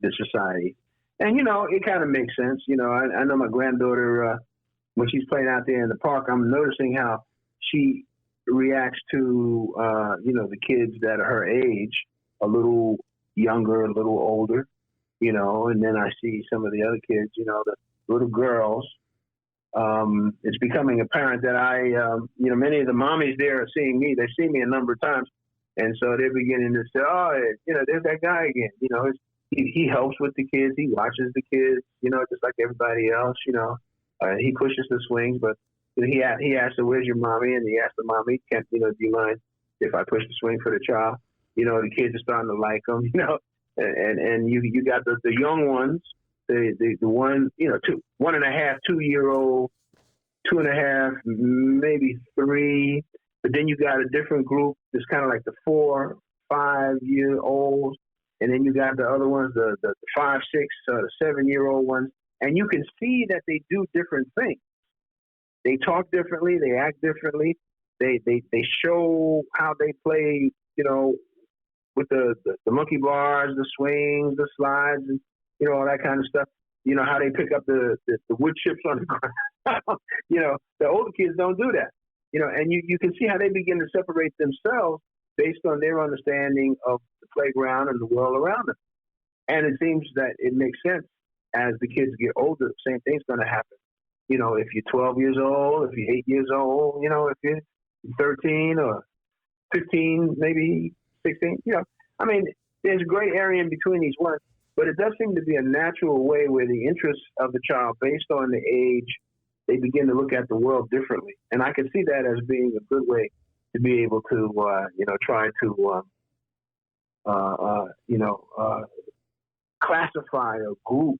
the society. And, it kind of makes sense. I know my granddaughter, when she's playing out there in the park, I'm noticing how she reacts to, the kids that are her age, a little younger, a little older, and then I see some of the other kids, the little girls. It's becoming apparent that many of the mommies there are seeing me. They've seen me a number of times. And so they're beginning to say, there's that guy again. He helps with the kids. He watches the kids, just like everybody else, he pushes the swings, but he asked her, where's your mommy? And he asked the mommy, do you mind if I push the swing for the child? The kids are starting to like him, and you got the young ones, the one, 1.5, 2-year-old, 2.5, maybe 3. But then you got a different group. It's kind of like the 4, 5-year-olds. And then you got the other ones, the 5, 6, the 7-year-old ones. And you can see that they do different things. They talk differently. They act differently. They show how they play, with the monkey bars, the swings, the slides, and, all that kind of stuff. How they pick up the wood chips on the ground. The older kids don't do that. And you can see how they begin to separate themselves based on their understanding of the playground and the world around them. And it seems that it makes sense as the kids get older. The same thing's going to happen. If you're 12 years old, if you're 8 years old, if you're 13 or 15, maybe 16, there's a gray area in between each one. But it does seem to be a natural way where the interests of the child, based on the age, they begin to look at the world differently. And I can see that as being a good way to be able to, try to, classify or group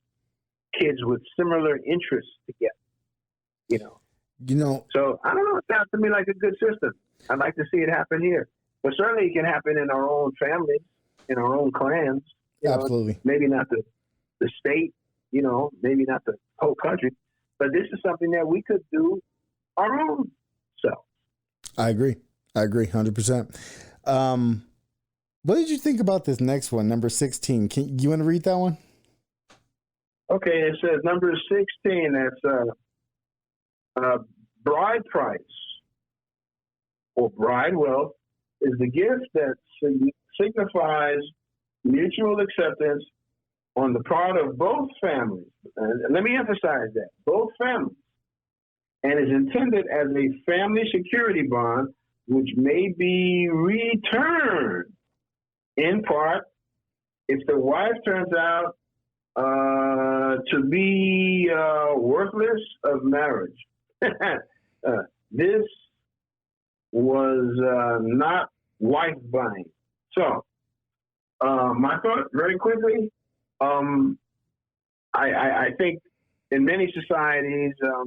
kids with similar interests together. So I don't know. It sounds to me like a good system. I'd like to see it happen here. But certainly it can happen in our own families, in our own clans. Absolutely. Maybe not the state, maybe not the whole country. But this is something that we could do our own self. I agree 100%. What did you think about this next one, number 16? You want to read that one? Okay, it says number 16, that's bride price or bride wealth is the gift that signifies mutual acceptance on the part of both families. And let me emphasize that, both families. And is intended as a family security bond, which may be returned in part if the wife turns out to be worthless of marriage. This was not wife buying. So, my thought very quickly, I think in many societies, a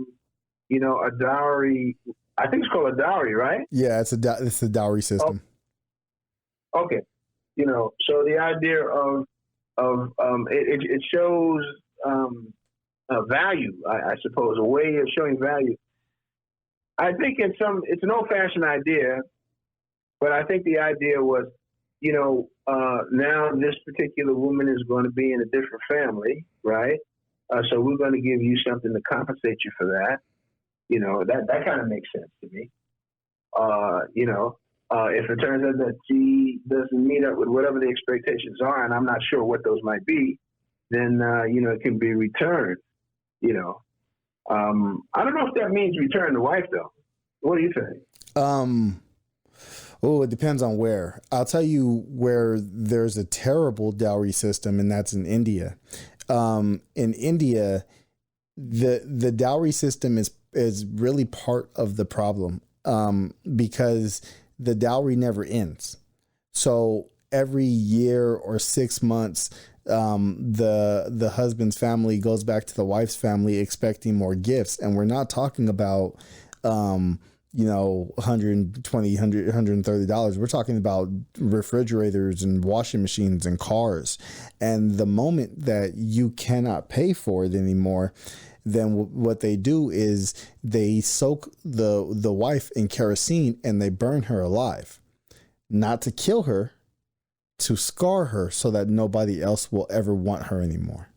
dowry, I think it's called a dowry, right? Yeah, it's a dowry system. Oh. Okay. So the idea of it shows value, I suppose, a way of showing value. I think it's an old-fashioned idea, but I think the idea was, now this particular woman is going to be in a different family, right? So we're going to give you something to compensate you for that. That kind of makes sense to me. If it turns out that she doesn't meet up with whatever the expectations are, and I'm not sure what those might be, then, it can be returned, I don't know if that means return the wife, though. What do you think? It depends on where. I'll tell you where there's a terrible dowry system, and that's in India. In India, the dowry system is really part of the problem, because the dowry never ends. So every year or 6 months, the husband's family goes back to the wife's family expecting more gifts. And we're not talking about, $120, $130. We're talking about refrigerators and washing machines and cars. And the moment that you cannot pay for it anymore, then what they do is they soak the wife in kerosene and they burn her alive, not to kill her, to scar her so that nobody else will ever want her anymore.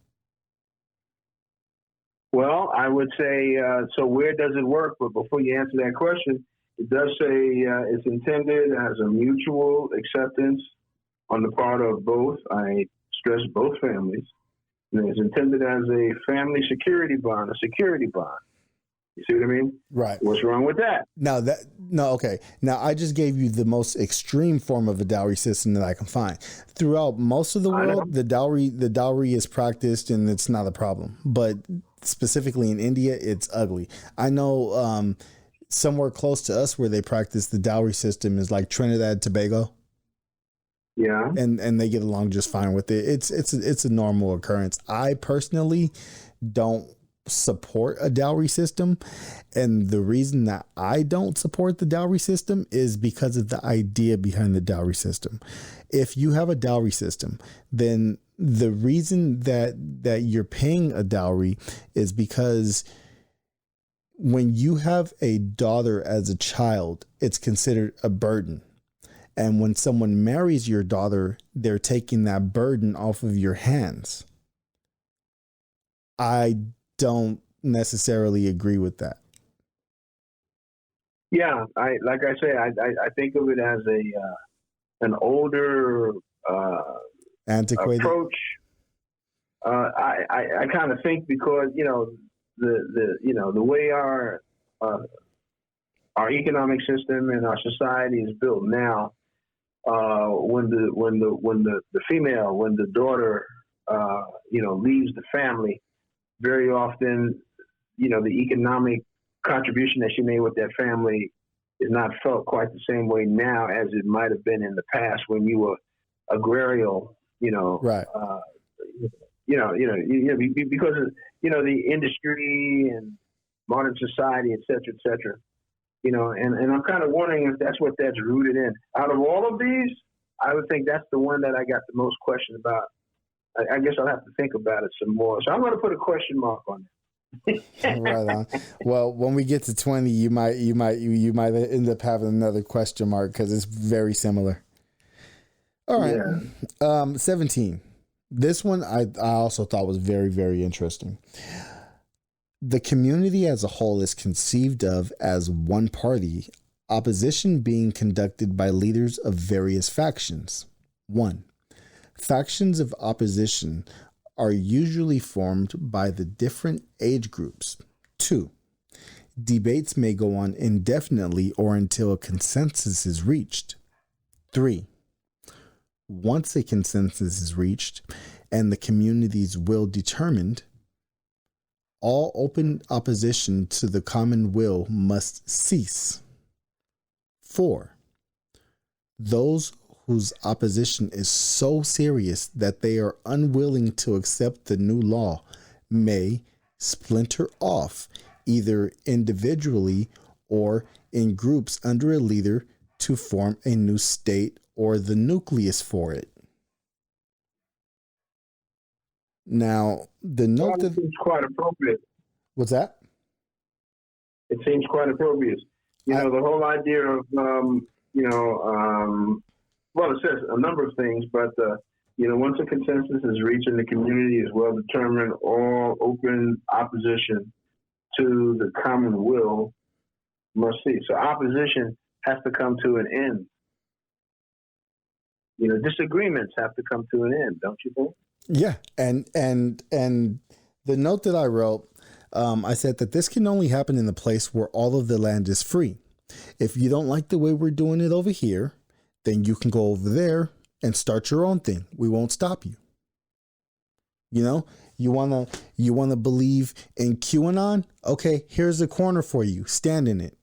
Well, I would say, so where does it work? But before you answer that question, it does say it's intended as a mutual acceptance on the part of both. I stress both families. And it's intended as a family security bond, a security bond. You see what I mean? Right. What's wrong with that? Okay. Now, I just gave you the most extreme form of a dowry system that I can find. Throughout most of the world, the dowry is practiced and it's not a problem. But specifically in India, it's ugly. I know somewhere close to us where they practice the dowry system is like Trinidad and Tobago. Yeah. And they get along just fine with it. It's a normal occurrence. I personally don't support a dowry system. And the reason that I don't support the dowry system is because of the idea behind the dowry system. If you have a dowry system, then the reason that you're paying a dowry is because when you have a daughter as a child, it's considered a burden. And when someone marries your daughter, they're taking that burden off of your hands. I don't necessarily agree with that. Yeah, I think of it as an older Antiquated approach. I kind of think because the way our economic system and our society is built now, when the daughter leaves the family, very often the economic contribution that she made with that family is not felt quite the same way now as it might have been in the past when you were agrarial, right. Because of, the industry and modern society, et cetera, and I'm kind of wondering if that's what that's rooted in. Out of all of these, I would think that's the one that I got the most question about. I guess I'll have to think about it some more. So I'm going to put a question mark on it. Right on. Well, when we get to 20, you might end up having another question mark because it's very similar. All right. Yeah. 17. This one I also thought was very, very interesting. The community as a whole is conceived of as one party, opposition being conducted by leaders of various factions. 1. Factions of opposition are usually formed by the different age groups. 2. Debates may go on indefinitely or until a consensus is reached. 3. Once a consensus is reached and the community's will determined, all open opposition to the common will must cease. 4. Those whose opposition is so serious that they are unwilling to accept the new law may splinter off, either individually or in groups under a leader, to form a new state or the nucleus for it. Now, the note that seems quite appropriate. What's that? It seems quite appropriate. The whole idea of well, it says a number of things, but once a consensus is reached and the community is well determined, all open opposition to the common will must cease. So opposition has to come to an end. Disagreements have to come to an end, don't you think? Yeah, and the note that I wrote, I said that this can only happen in a place where all of the land is free. If you don't like the way we're doing it over here, then you can go over there and start your own thing. We won't stop you. You wanna believe in QAnon? Okay, here's a corner for you. Stand in it.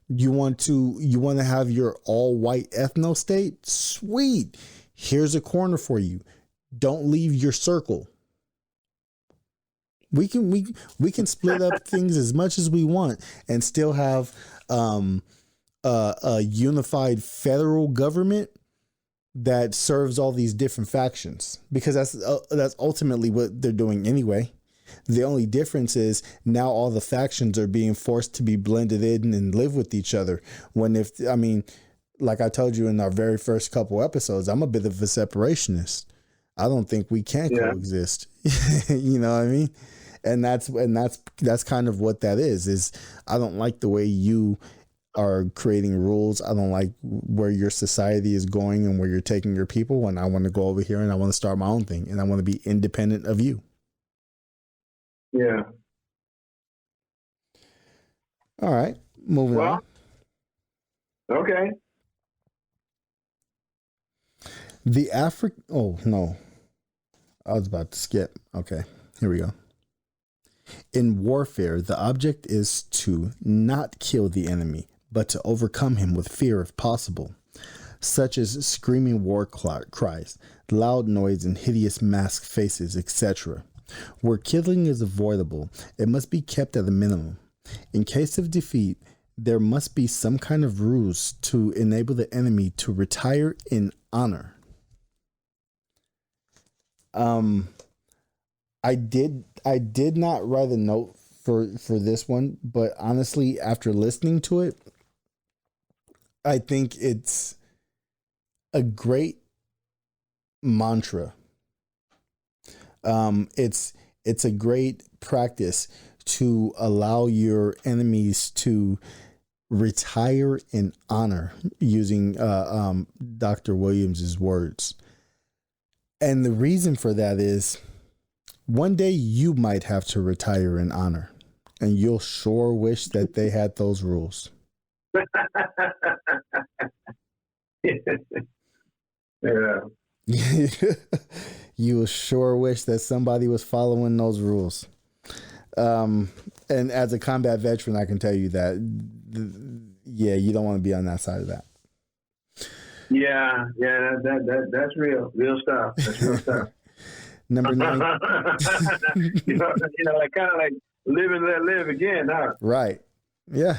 You want to have your all white ethno state? Sweet. Here's a corner for you. Don't leave your circle. We can split up things as much as we want and still have a unified federal government that serves all these different factions, because that's ultimately what they're doing anyway. The only difference is now all the factions are being forced to be blended in and live with each other. Like I told you in our very first couple episodes, I'm a bit of a separationist. I don't think we can coexist. You know what I mean? And that's kind of what that is I don't like the way you are creating rules. I don't like where your society is going and where you're taking your people. And I want to go over here and I want to start my own thing and I want to be independent of you. Yeah. All right. Moving on. Okay. Oh, no. I was about to skip. Okay. Here we go. In warfare, the object is to not kill the enemy, but to overcome him with fear if possible, such as screaming war cries, loud noise, and hideous masked faces, etc. Where killing is avoidable, it must be kept at a minimum. In case of defeat, there must be some kind of ruse to enable the enemy to retire in honor. I did not write a note for this one, but honestly, after listening to it, I think it's a great mantra. It's it's a great practice to allow your enemies to retire in honor, using Dr. Williams's words. And the reason for that is one day you might have to retire in honor, and you'll sure wish that they had those rules. Yeah. You will sure wish that somebody was following those rules. And as a combat veteran, I can tell you that, you don't want to be on that side of that. Yeah, that's real stuff. That's real stuff. Number 9. Like kind of like live and let live again, huh? Right. Yeah.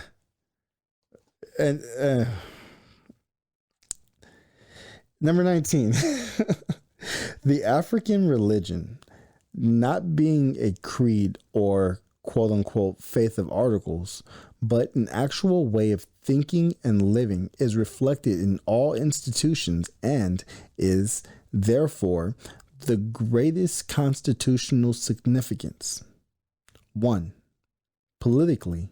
And number 19, the African religion, not being a creed or quote unquote faith of articles, but an actual way of thinking and living, is reflected in all institutions and is therefore the greatest constitutional significance. 1. Politically,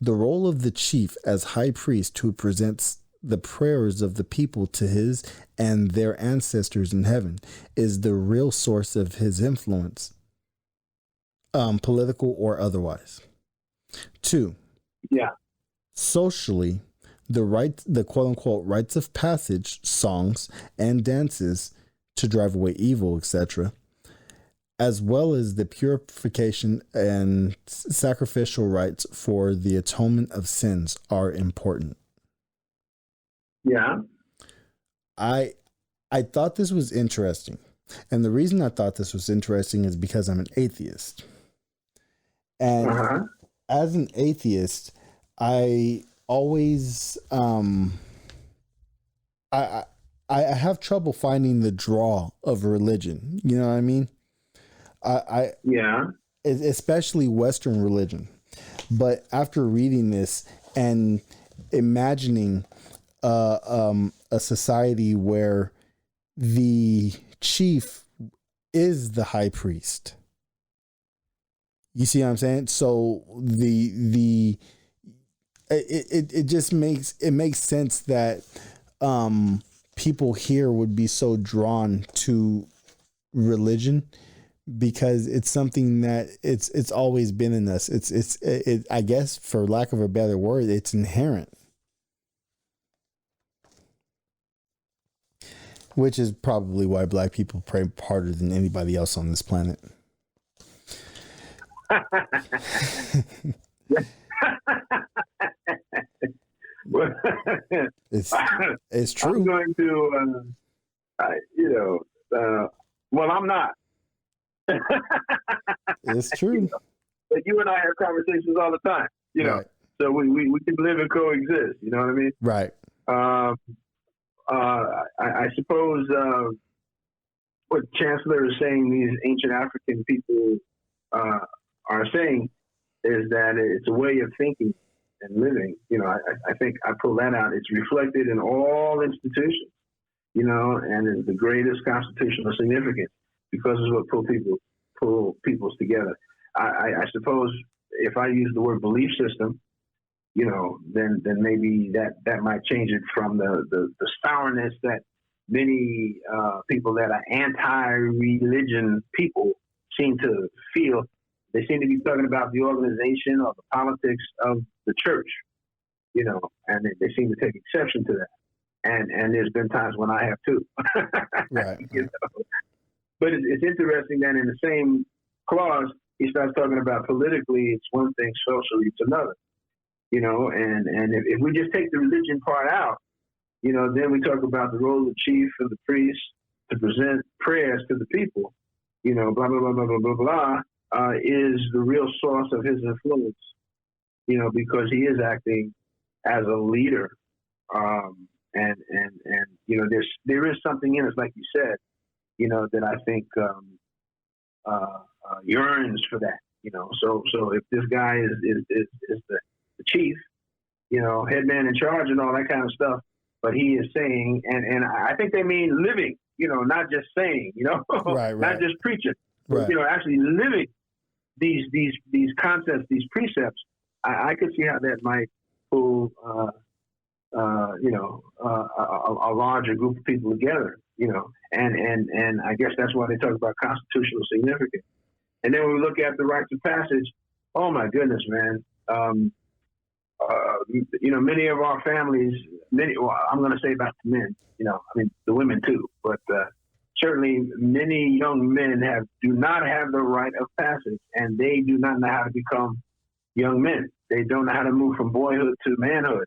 the role of the chief as high priest who presents the prayers of the people to his and their ancestors in heaven is the real source of his influence, political or otherwise. 2. Yeah. Socially, the quote unquote rites of passage, songs and dances to drive away evil, etc., as well as the purification and sacrificial rites for the atonement of sins, are important. Yeah. I thought this was interesting. And the reason I thought this was interesting is because I'm an atheist. And as an atheist, I always I have trouble finding the draw of religion. You know what I mean? Especially Western religion. But after reading this and imagining a society where the chief is the high priest, you see what I'm saying? So it just makes sense that people here would be so drawn to religion, because it's something that it's always been in us. It's I guess, for lack of a better word, it's inherent, which is probably why Black people pray harder than anybody else on this planet. It's true. I'm going to, well, I'm not. It's true. But you and I have conversations all the time, know, so we can live and coexist. You know what I mean? Right. I suppose what Chancellor is saying, these ancient African people are saying, is that it's a way of thinking and living. I think I pull that out. It's reflected in all institutions, and is the greatest constitutional significance, because it's what pull peoples together. I suppose if I use the word belief system, then maybe that might change it from the sourness that many people that are anti-religion people seem to feel. They seem to be talking about the organization or the politics of the church, and they seem to take exception to that. And there's been times when I have too. Right. But it's interesting that in the same clause, he starts talking about politically, it's one thing, socially, it's another. And if we just take the religion part out, then we talk about the role of the chief and the priest to present prayers to the people, blah, blah, blah, blah, blah, blah, blah, is the real source of his influence, because he is acting as a leader. And there is something in us, like you said, that I think yearns for that, So if this guy is the chief, head man in charge and all that kind of stuff, but he is saying, and I think they mean living, not just saying, right. Not just preaching, right. Actually living these concepts, these precepts, I could see how that might pull a larger group of people together, and I guess that's why they talk about constitutional significance. And then when we look at the rites of passage, oh my goodness, man. Many of our families, I'm going to say about the men, the women too, but certainly many young men do not have the rite of passage, and they do not know how to become young men. They don't know how to move from boyhood to manhood.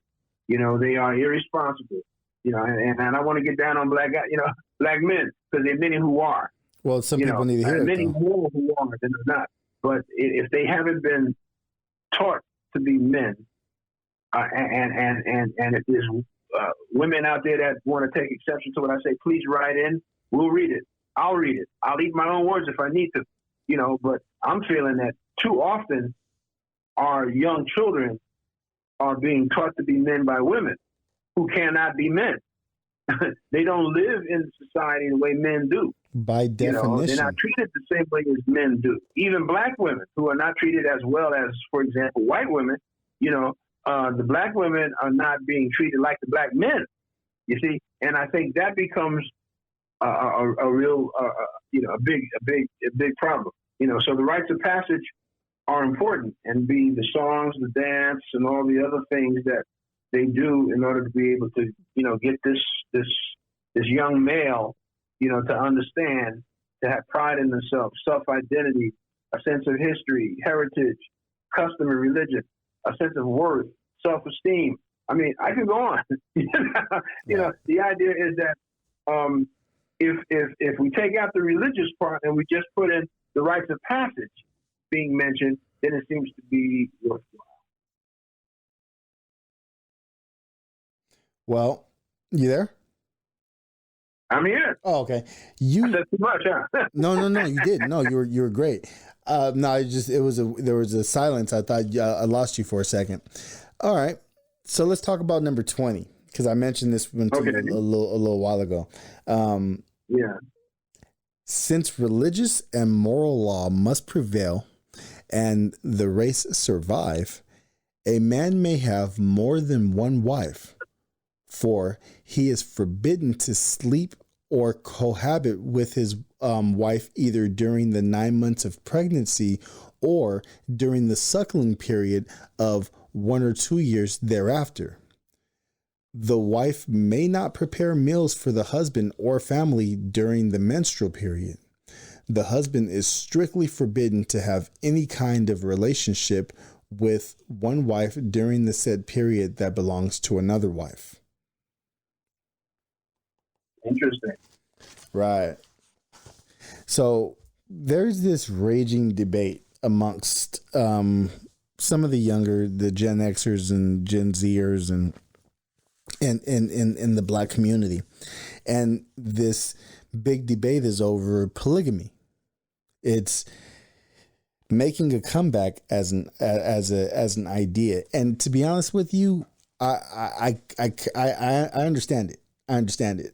They are irresponsible. And I don't want to get down on black men, because there are many who are. Well, some people need to hear it. Many more who are than are not. But if they haven't been taught to be men, and if there's women out there that want to take exception to what I say, please write in. We'll read it. I'll read it. I'll eat my own words if I need to. But I'm feeling that too often our young children are being taught to be men by women who cannot be men. They don't live in society the way men do. By definition. They're not treated the same way as men do. Even black women, who are not treated as well as, for example, white women, the black women are not being treated like the black men, you see? And I think that becomes a real, a big problem. So the rites of passage are important, and be the songs, the dance, and all the other things that they do in order to be able to, get this young male, to understand, to have pride in themselves, self-identity, a sense of history, heritage, custom and religion, a sense of worth, self-esteem. I mean, I can go on. The idea is that if we take out the religious part and we just put in the rites of passage being mentioned, then it seems to be worthwhile. Well, you there? I'm here. Oh, okay. I said too much, huh? No, you didn't. No, you were great. No, there was a silence. I thought I lost you for a second. All right. So let's talk about number 20, because I mentioned this one to you a little while ago. Yeah. Since religious and moral law must prevail and the race survive, a man may have more than one wife, for he is forbidden to sleep or cohabit with his wife either during the 9 months of pregnancy or during the suckling period of 1 or 2 years thereafter. The wife may not prepare meals for the husband or family during the menstrual period. The husband is strictly forbidden to have any kind of relationship with one wife during the said period that belongs to another wife. Interesting. Right. So there's this raging debate amongst some of the Gen Xers and Gen Zers and in the black community. And this big debate is over polygamy. It's making a comeback as an idea. And to be honest with you, I understand it. I understand it.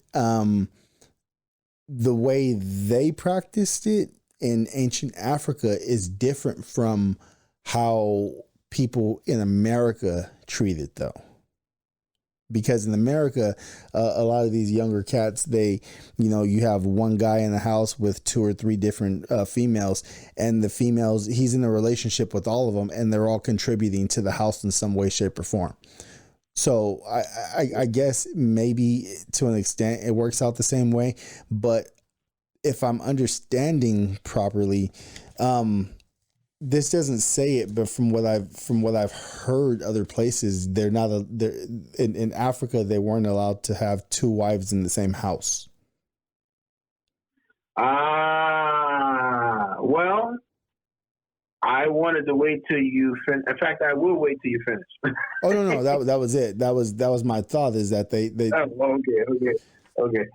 The way they practiced it in ancient Africa is different from how people in America treat it, though. Because in America, a lot of these younger cats, you have one guy in the house with 2 or 3 different females, and the females, he's in a relationship with all of them, and they're all contributing to the house in some way, shape, or form. So I guess maybe to an extent it works out the same way, but if I'm understanding properly, this doesn't say it, but from what I've heard other places, in Africa they weren't allowed to have 2 wives in the same house. Well, I wanted to wait till you finish. In fact, I will wait till you finish. Oh no, that was it. That was my thought, is that they. Oh, okay.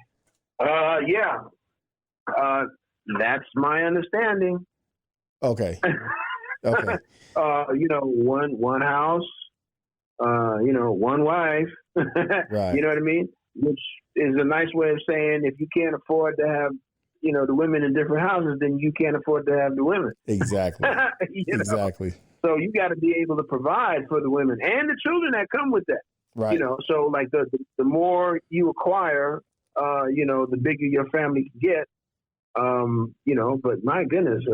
Yeah. That's my understanding. Okay. One house. One wife. Right. You know what I mean? Which is a nice way of saying if you can't afford to have the women in different houses, then you can't afford to have the women. Exactly. Exactly. So you got to be able to provide for the women and the children that come with that. Right. So like the more you acquire, the bigger your family can get. But my goodness,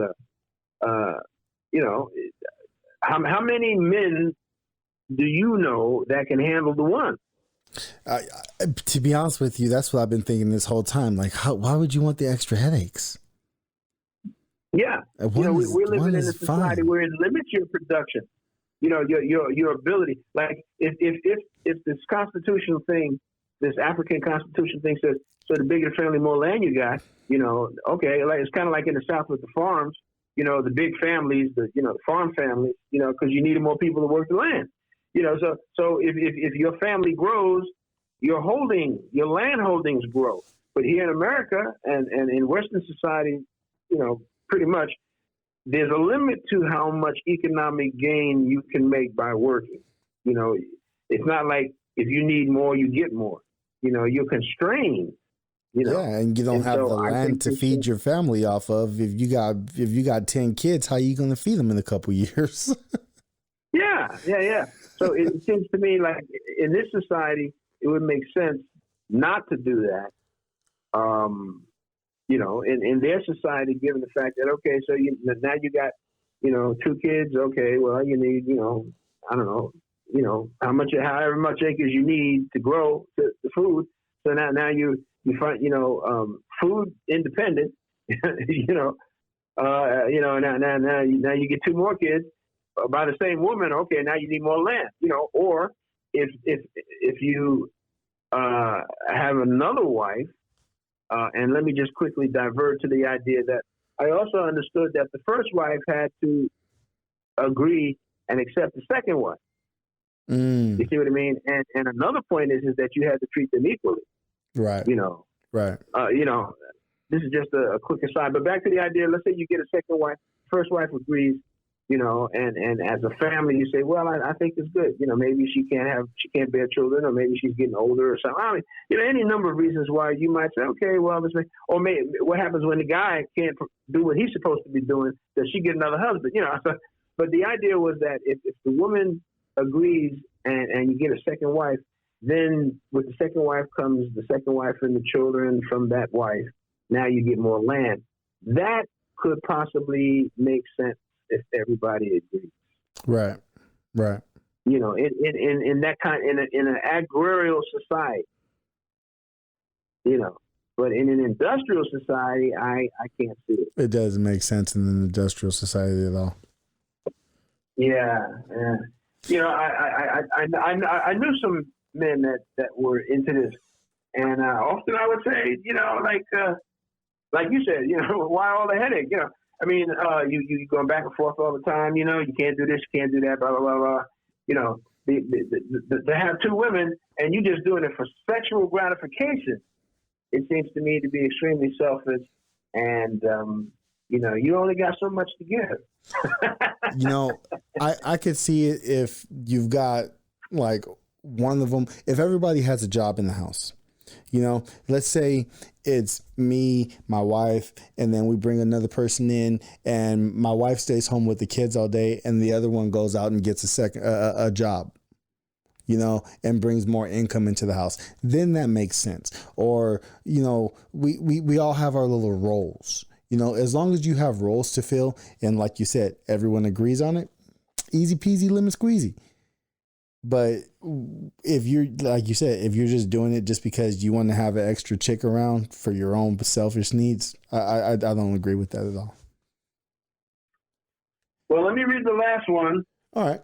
how many men do you know that can handle the one? To be honest with you, that's what I've been thinking this whole time. Like, why would you want the extra headaches? Yeah, we're living in a society where it limits your production. Your ability. Like if this constitutional thing, this African Constitution thing says, so the bigger the family, more land you got. Okay, like it's kind of like in the South with the farms. The big families, the farm families. Because you need more people to work the land. So if your family grows, your land holdings grow. But here in America and in Western society, pretty much, there's a limit to how much economic gain you can make by working. It's not like if you need more, you get more. You're constrained. Yeah, and you don't have the land to feed your family off of. If you got 10 kids, how are you going to feed them in a couple years? Yeah. So it seems to me like in this society, it would make sense not to do that. In their society, given the fact that, okay, so now you got, 2 kids. Okay, well, you need, I don't know, however much acres you need to grow the food. So now you find, food independent, now you get 2 more kids by the same woman. Okay, now you need more land, or if you have another wife, and let me just quickly divert to the idea that I also understood that the first wife had to agree and accept the second wife. You see what I mean? And another point is that you had to treat them equally. Right. Right. This is just a quick aside, but back to the idea, let's say you get a second wife, first wife agrees, and as a family, you say, well, I think it's good. Maybe she can't bear children, or maybe she's getting older or something. I mean, any number of reasons why you might say, okay, well, or maybe what happens when the guy can't do what he's supposed to be doing, does she get another husband? But the idea was that if the woman agrees and you get a second wife, then with the second wife comes the second wife and the children from that wife. Now you get more land. That could possibly make sense if everybody agrees. Right. In that kind, in an agrarian society, but in an industrial society, I can't see it. It doesn't make sense in an industrial society at all. Yeah. I knew some men that were into this, and often I would say, like you said, why all the headache? I mean, you going back and forth all the time. You can't do this, you can't do that, blah blah blah blah. To have 2 women and you just doing it for sexual gratification, it seems to me to be extremely selfish, and you only got so much to give. I could see it if you've got like one of them. If everybody has a job in the house. Let's say it's me, my wife, and then we bring another person in, and my wife stays home with the kids all day, and the other one goes out and gets a job, and brings more income into the house. Then that makes sense. Or, we all have our little roles. As long as you have roles to fill, and like you said, everyone agrees on it, easy peasy lemon squeezy. But if you're, like you said, if you're just doing it just because you want to have an extra chick around for your own selfish needs, I don't agree with that at all. Well, let me read the last one. All right.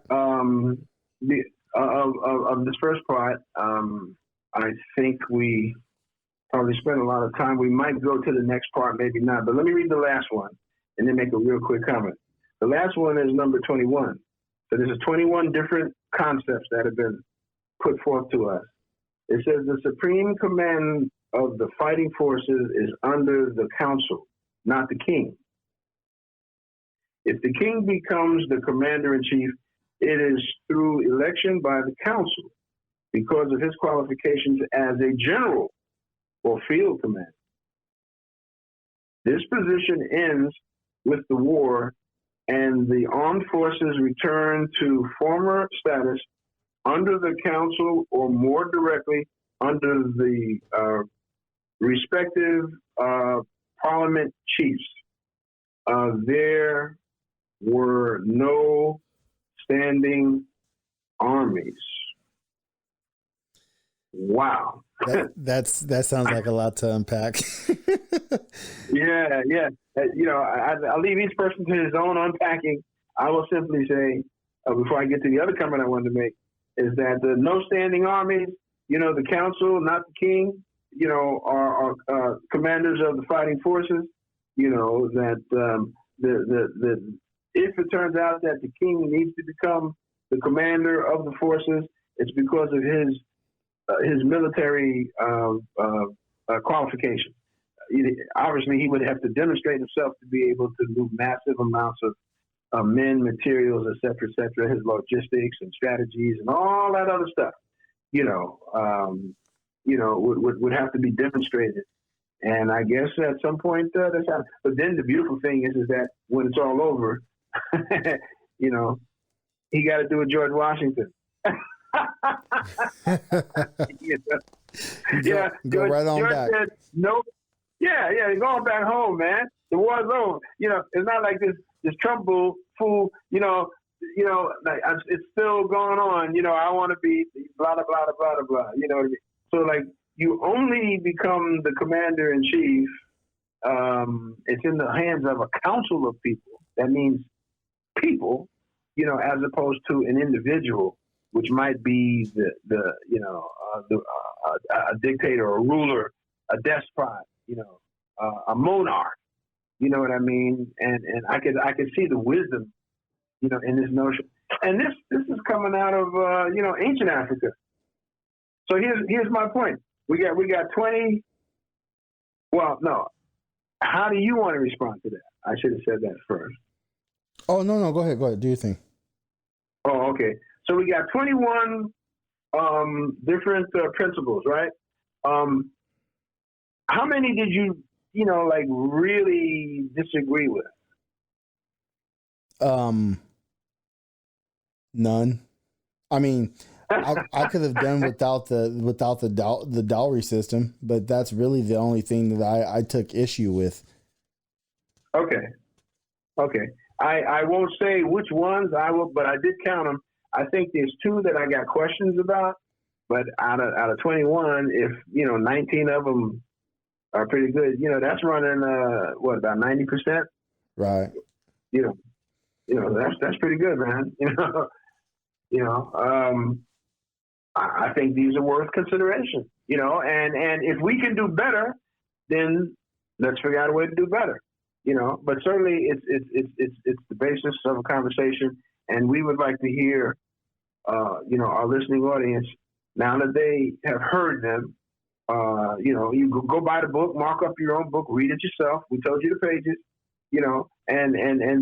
Of this first part, I think we probably spent a lot of time. We might go to the next part, maybe not. But let me read the last one and then make a real quick comment. The last one is number 21. So this is 21 different concepts that have been put forth to us. It says the supreme command of the fighting forces is under the council, not the king. If the king becomes the commander-in-chief, it is through election by the council because of his qualifications as a general or field commander. This position ends with the war and the armed forces return to former status under the council or more directly under the respective parliament chiefs. There were no standing armies. Wow. That sounds like a lot to unpack. Yeah. I'll leave each person to his own unpacking. I will simply say, before I get to the other comment I wanted to make, is that the no standing armies, the council, not the king, are commanders of the fighting forces. That if it turns out that the king needs to become the commander of the forces, it's because of his military qualifications. Obviously, he would have to demonstrate himself to be able to move massive amounts of men, materials, et cetera, his logistics and strategies and all that other stuff, would have to be demonstrated. And I guess at some point that's how. But then the beautiful thing is that when it's all over, he got to do a George Washington. Go right on George back. Said, nope. Yeah, going back home, man. The war's over. It's not like this Trump fool. Like it's still going on. I want to be blah blah blah blah blah blah. You know what I mean? So like you only become the commander in chief. It's in the hands of a council of people. That means people, as opposed to an individual, which might be a dictator, a ruler, a despot, a monarch. You know what I mean? And I could see the wisdom, in this notion. And this is coming out of ancient Africa. So here's my point. We got 20. Well, no. How do you want to respond to that? I should have said that first. Oh no, go ahead. Do your thing. Oh, okay. So we got 21 different principles, right? How many did you really disagree with? None. I mean, I could have done without the dowry system, but that's really the only thing that I took issue with. Okay. I won't say which ones but I did count them. I think there's 2 that I got questions about, but out of 21, if 19 of them are pretty good, that's running about 90%. Right. That's pretty good, man. I think these are worth consideration. And if we can do better, then let's figure out a way to do better. But certainly it's the basis of a conversation, and we would like to hear, our listening audience, now that they have heard them, you go buy the book, mark up your own book, read it yourself. We told you the pages, and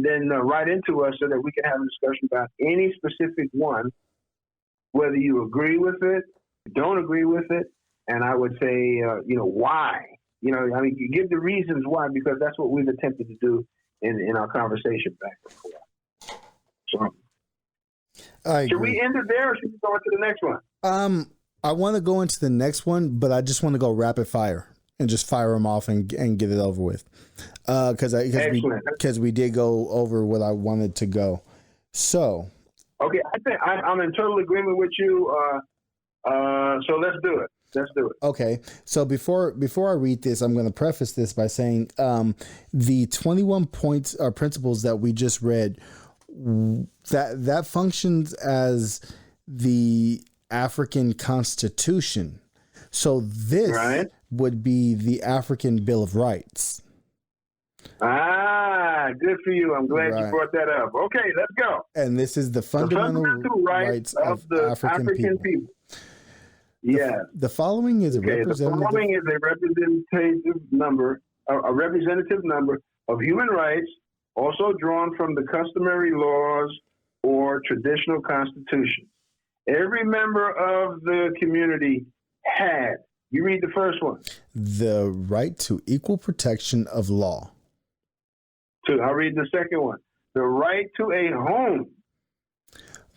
then write into us so that we can have a discussion about any specific one, whether you agree with it, don't agree with it, and I would say, why. You give the reasons why, because that's what we've attempted to do in our conversation back and forth. So, should we end it there, or should we go into the next one? I want to go into the next one, but I just want to go rapid fire and just fire them off and get it over with. Because we did go over what I wanted to go. So. Okay, I think I'm in total agreement with you. So let's do it. Okay, so before I read this, I'm going to preface this by saying the 21 points or principles that we just read, that functions as the African Constitution. So this would be the African Bill of Rights. Good for you. I'm glad you brought that up. Okay, let's go. And this is the fundamental rights of the African people. Yeah. The following is a representative number of human rights, also drawn from the customary laws or traditional constitutions. Every member of the community had You read the first one. The right to equal protection of law. 2. I'll read the second one. The right to a home.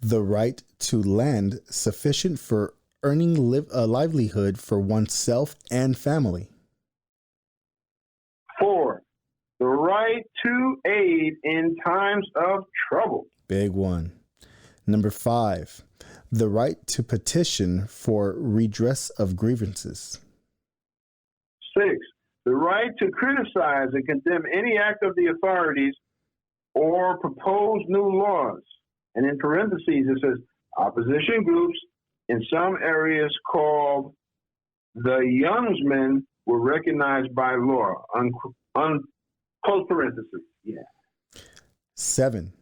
The right to land sufficient for earning a livelihood for oneself and family. 4. The right to aid in times of trouble. Big one. Number 5. The right to petition for redress of grievances. 6. The right to criticize and condemn any act of the authorities or propose new laws. And in parentheses, it says opposition groups in some areas called the Youngsmen were recognized by law. Close parentheses. Yeah. 7.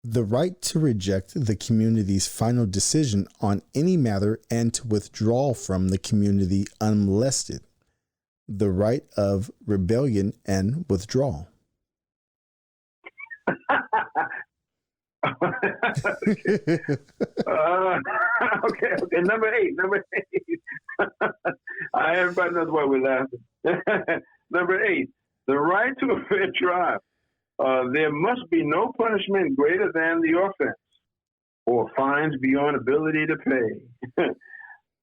The right to reject the community's final decision on any matter and to withdraw from the community unmolested. The right of rebellion and withdrawal. Okay. Number 8. Everybody knows why we're laughing. Number 8. The right to a fair trial. There must be no punishment greater than the offense or fines beyond ability to pay.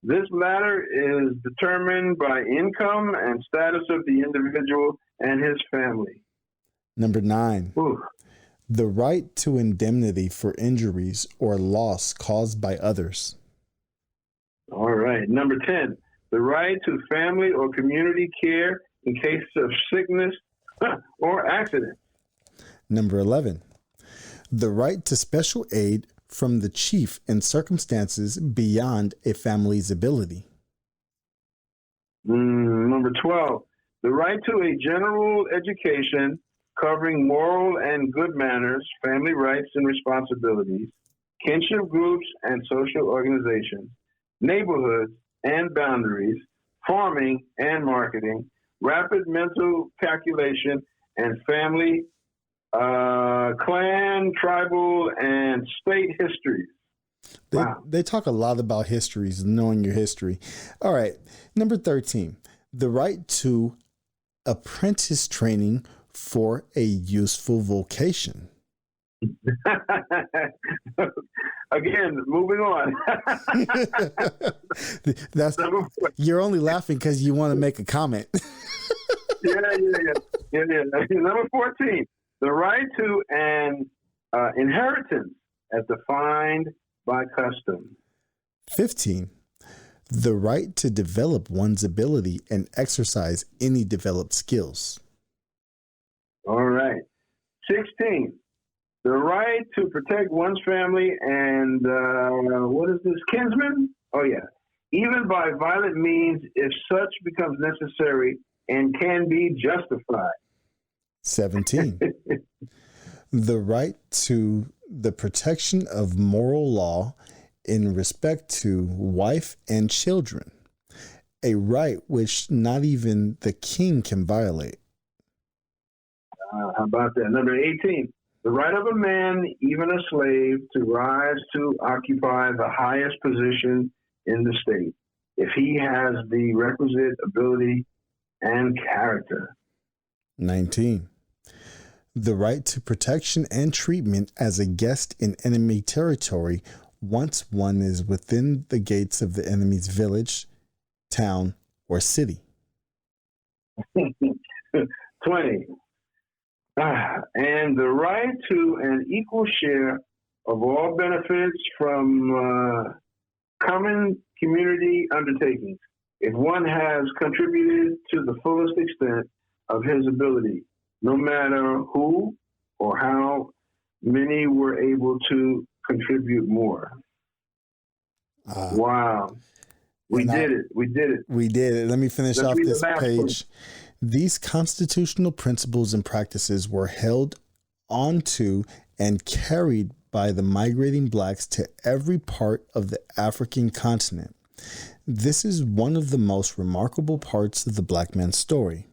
This latter is determined by income and status of the individual and his family. Number 9. Ooh. The right to indemnity for injuries or loss caused by others. All right. Number 10. The right to family or community care in case of sickness or accident. Number 11. The right to special aid from the chief in circumstances beyond a family's ability. Number 12. The right to a general education covering moral and good manners, family rights and responsibilities, kinship groups and social organizations, neighborhoods and boundaries, farming and marketing, rapid mental calculation, and family, clan, tribal, and state histories. They talk a lot about histories, knowing your history. All right. Number 13, the right to apprentice training for a useful vocation. Again, moving on. You're only laughing because you want to make a comment. Yeah. Number 14, the right to an inheritance as defined by custom. 15, the right to develop one's ability and exercise any developed skills. All right. 16, the right to protect one's family and, kinsmen? Oh, yeah. Even by violent means, if such becomes necessary and can be justified. 17, the right to the protection of moral law in respect to wife and children, a right which not even the king can violate. How about that? Number 18, the right of a man, even a slave, to rise to occupy the highest position in the state, if he has the requisite ability and character. 19, the right to protection and treatment as a guest in enemy territory once one is within the gates of the enemy's village, town, or city. 20, and the right to an equal share of all benefits from common community undertakings, if one has contributed to the fullest extent of his ability, no matter who or how many were able to contribute more. Wow. We did it. We did it. Let me finish off this page. These constitutional principles and practices were held onto and carried by the migrating blacks to every part of the African continent. This is one of the most remarkable parts of the black man's story.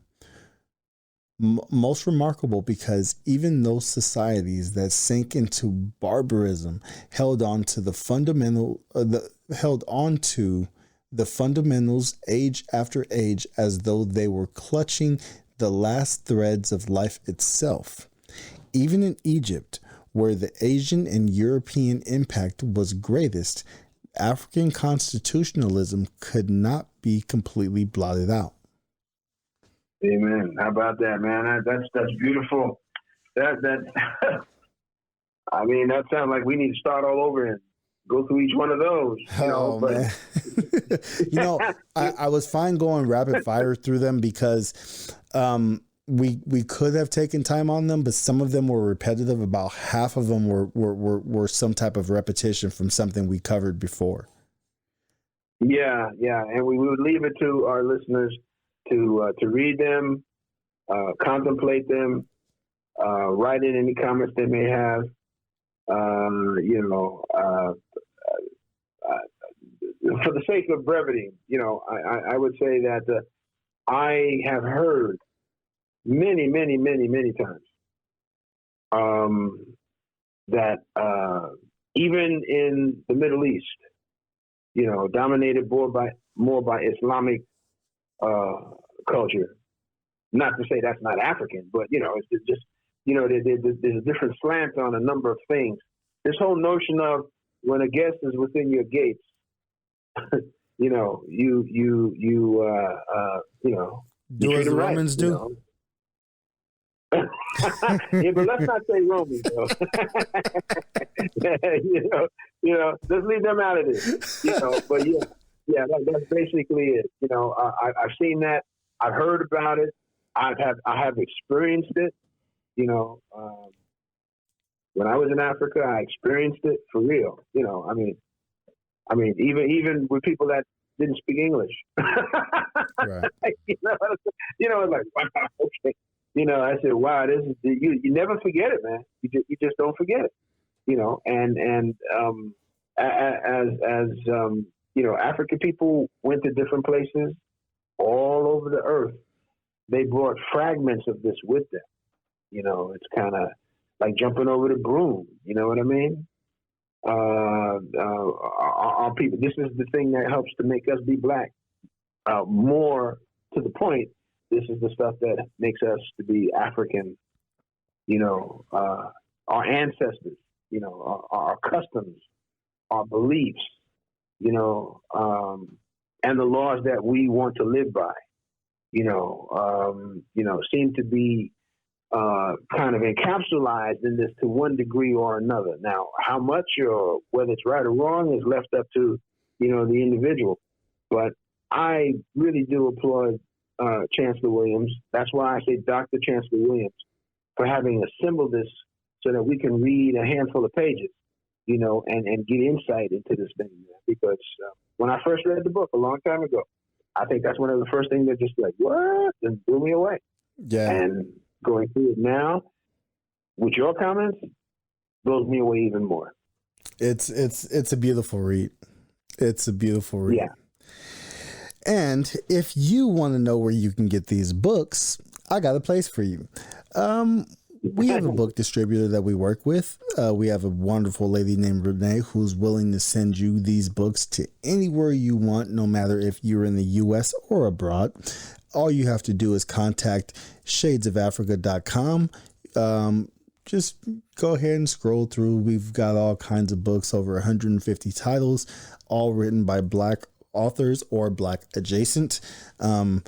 Most remarkable because even those societies that sank into barbarism held on to the fundamentals age after age as though they were clutching the last threads of life itself. Even in Egypt, where the Asian and European impact was greatest, African constitutionalism could not be completely blotted out. Amen. How about that, man? That's beautiful. That I mean, that sounds like we need to start all over and go through each one of those. Man. I was fine going rapid fire through them because we could have taken time on them, but some of them were repetitive. About half of them were some type of repetition from something we covered before. Yeah, and we would leave it to our listeners to read them, contemplate them, write in any comments they may have. For the sake of brevity, I would say that I have heard many times that even in the Middle East, dominated more by Islamic culture. Not to say that's not African, but it's just there's a different slant on a number of things. This whole notion of when a guest is within your gates, you do as the Romans do. Yeah, but let's not say Romans, though. Let's leave them out of this. But that's basically it. I've seen that. I've heard about it. I have experienced it. When I was in Africa, I experienced it for real. I mean, even with people that didn't speak English. Right. It's like, wow, okay. I said, wow, this is you never forget it, man. You just don't forget it. African people went to different places all over the earth. They brought fragments of this with them. It's kind of like jumping over the broom. You know what I mean? Our people. This is the thing that helps to make us be black. More to the point, this is the stuff that makes us to be African. Our ancestors. Our customs, our beliefs. And the laws that we want to live by. Seem to be kind of encapsulated in this to one degree or another. Now, how much or whether it's right or wrong is left up to, the individual. But I really do applaud Chancellor Williams. That's why I say Dr. Chancellor Williams for having assembled this so that we can read a handful of pages, and get insight into this thing. Because when I first read the book a long time ago, I think that's one of the first things that just like, what? And blew me away. Yeah. And going through it now with your comments blows me away even more. It's a beautiful read. It's a beautiful read. Yeah. And if you want to know where you can get these books, I got a place for you. We have a book distributor that we work with. We have a wonderful lady named Renee who's willing to send you these books to anywhere you want, no matter if you're in the U.S. or abroad. All you have to do is contact shadesofafrica.com. Just go ahead and scroll through. We've got all kinds of books, over 150 titles, all written by Black authors or Black adjacent. In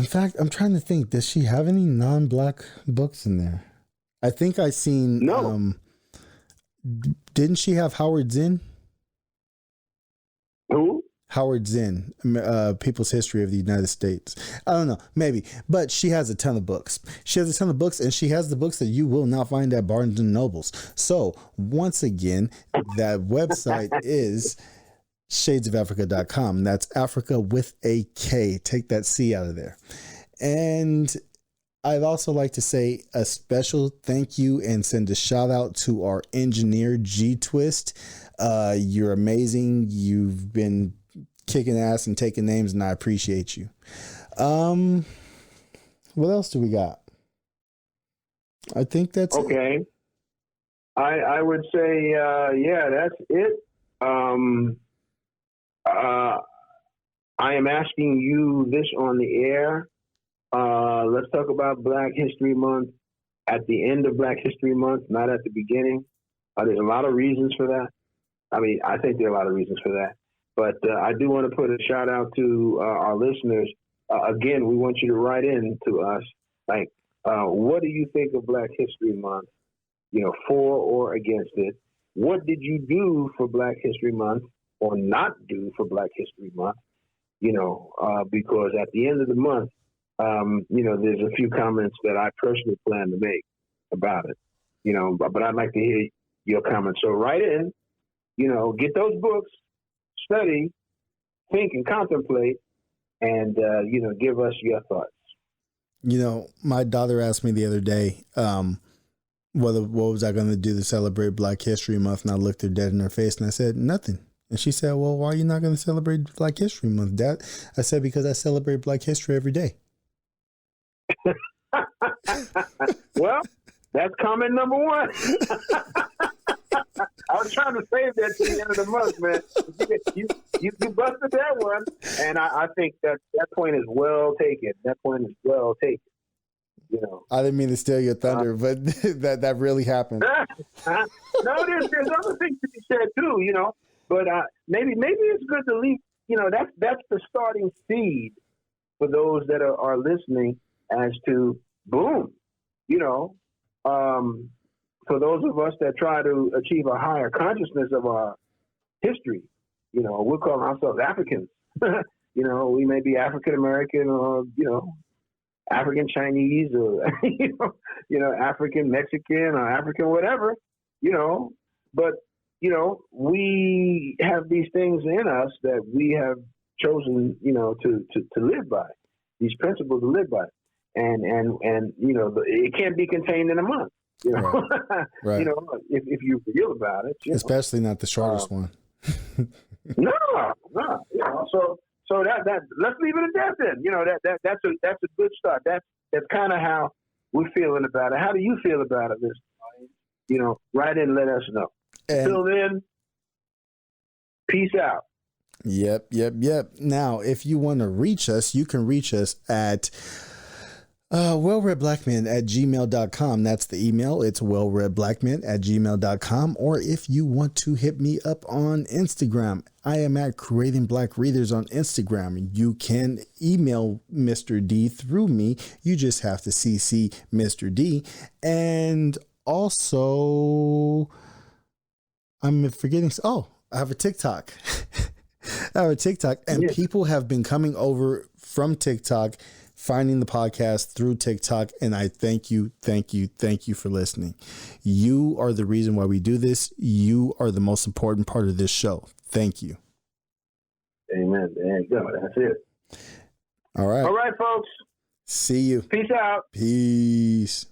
fact, I'm trying to think, does she have any non-Black books in there? I think I seen. No. Didn't she have Howard Zinn? Who? Howard Zinn, People's History of the United States. I don't know, maybe, but she has a ton of books. She has a ton of books, and she has the books that you will not find at Barnes and Nobles. So once again, that website is shadesofafrica.com. That's Africa with a K. Take that C out of there. And I'd also like to say a special thank you and send a shout out to our engineer, G Twist. You're amazing. You've been kicking ass and taking names, and I appreciate you. What else do we got? I think that's okay. It. I would say, that's it. I am asking you this on the air. Let's talk about Black History Month at the end of Black History Month, not at the beginning. There's a lot of reasons for that. I mean, I think there are a lot of reasons for that. But I do want to put a shout out to our listeners. Again, we want you to write in to us. Like, what do you think of Black History Month? You know, for or against it? What did you do for Black History Month or not do for Black History Month? You know, because at the end of the month, you know, there's a few comments that I personally plan to make about it. You know, but I'd like to hear your comments. So write in, you know, get those books, study, think and contemplate, and, you know, give us your thoughts. You know, my daughter asked me the other day, what was I going to do to celebrate Black History Month? And I looked her dead in her face and I said, nothing. And she said, well, why are you not going to celebrate Black History Month, Dad? I said, because I celebrate Black history every day. Well, that's comment number one. I was trying to save that to the end of the month, man. You busted that one, and I think that point is well taken. That point is well taken. You know, I didn't mean to steal your thunder, but that really happened. No, there's other things to be said too. You know, but maybe it's good to leave. You know, that's the starting seed for those that are listening. As to boom, you know, for those of us that try to achieve a higher consciousness of our history, you know, we'll call ourselves Africans. You know, we may be African American or, you know, African Chinese or, you know, African Mexican or African whatever, you know, but, you know, we have these things in us that we have chosen, you know, to live by, these principles to live by. And you know, it can't be contained in a month. You know, right. You know, if you're real about it, especially not the shortest one. No. You know, so that let's leave it at that then. You know, that's a good start. That's kind of how we're feeling about it. How do you feel about it, Mr. You know, write in, let us know. Until then, peace out. Yep. Now, if you want to reach us, you can reach us at wellreadblackman@gmail.com. That's the email. It's wellreadblackman@gmail.com. Or if you want to hit me up on Instagram, I am at Creating Black Readers on Instagram. You can email Mr. D through me. You just have to CC Mr. D. And also, I'm forgetting. Oh, I have a TikTok. And people have been coming over from TikTok, finding the podcast through TikTok. And I thank you for listening. You are the reason why we do this. You are the most important part of this show. Thank you. Amen. There you go. That's it. All right, folks. See you. Peace out. Peace.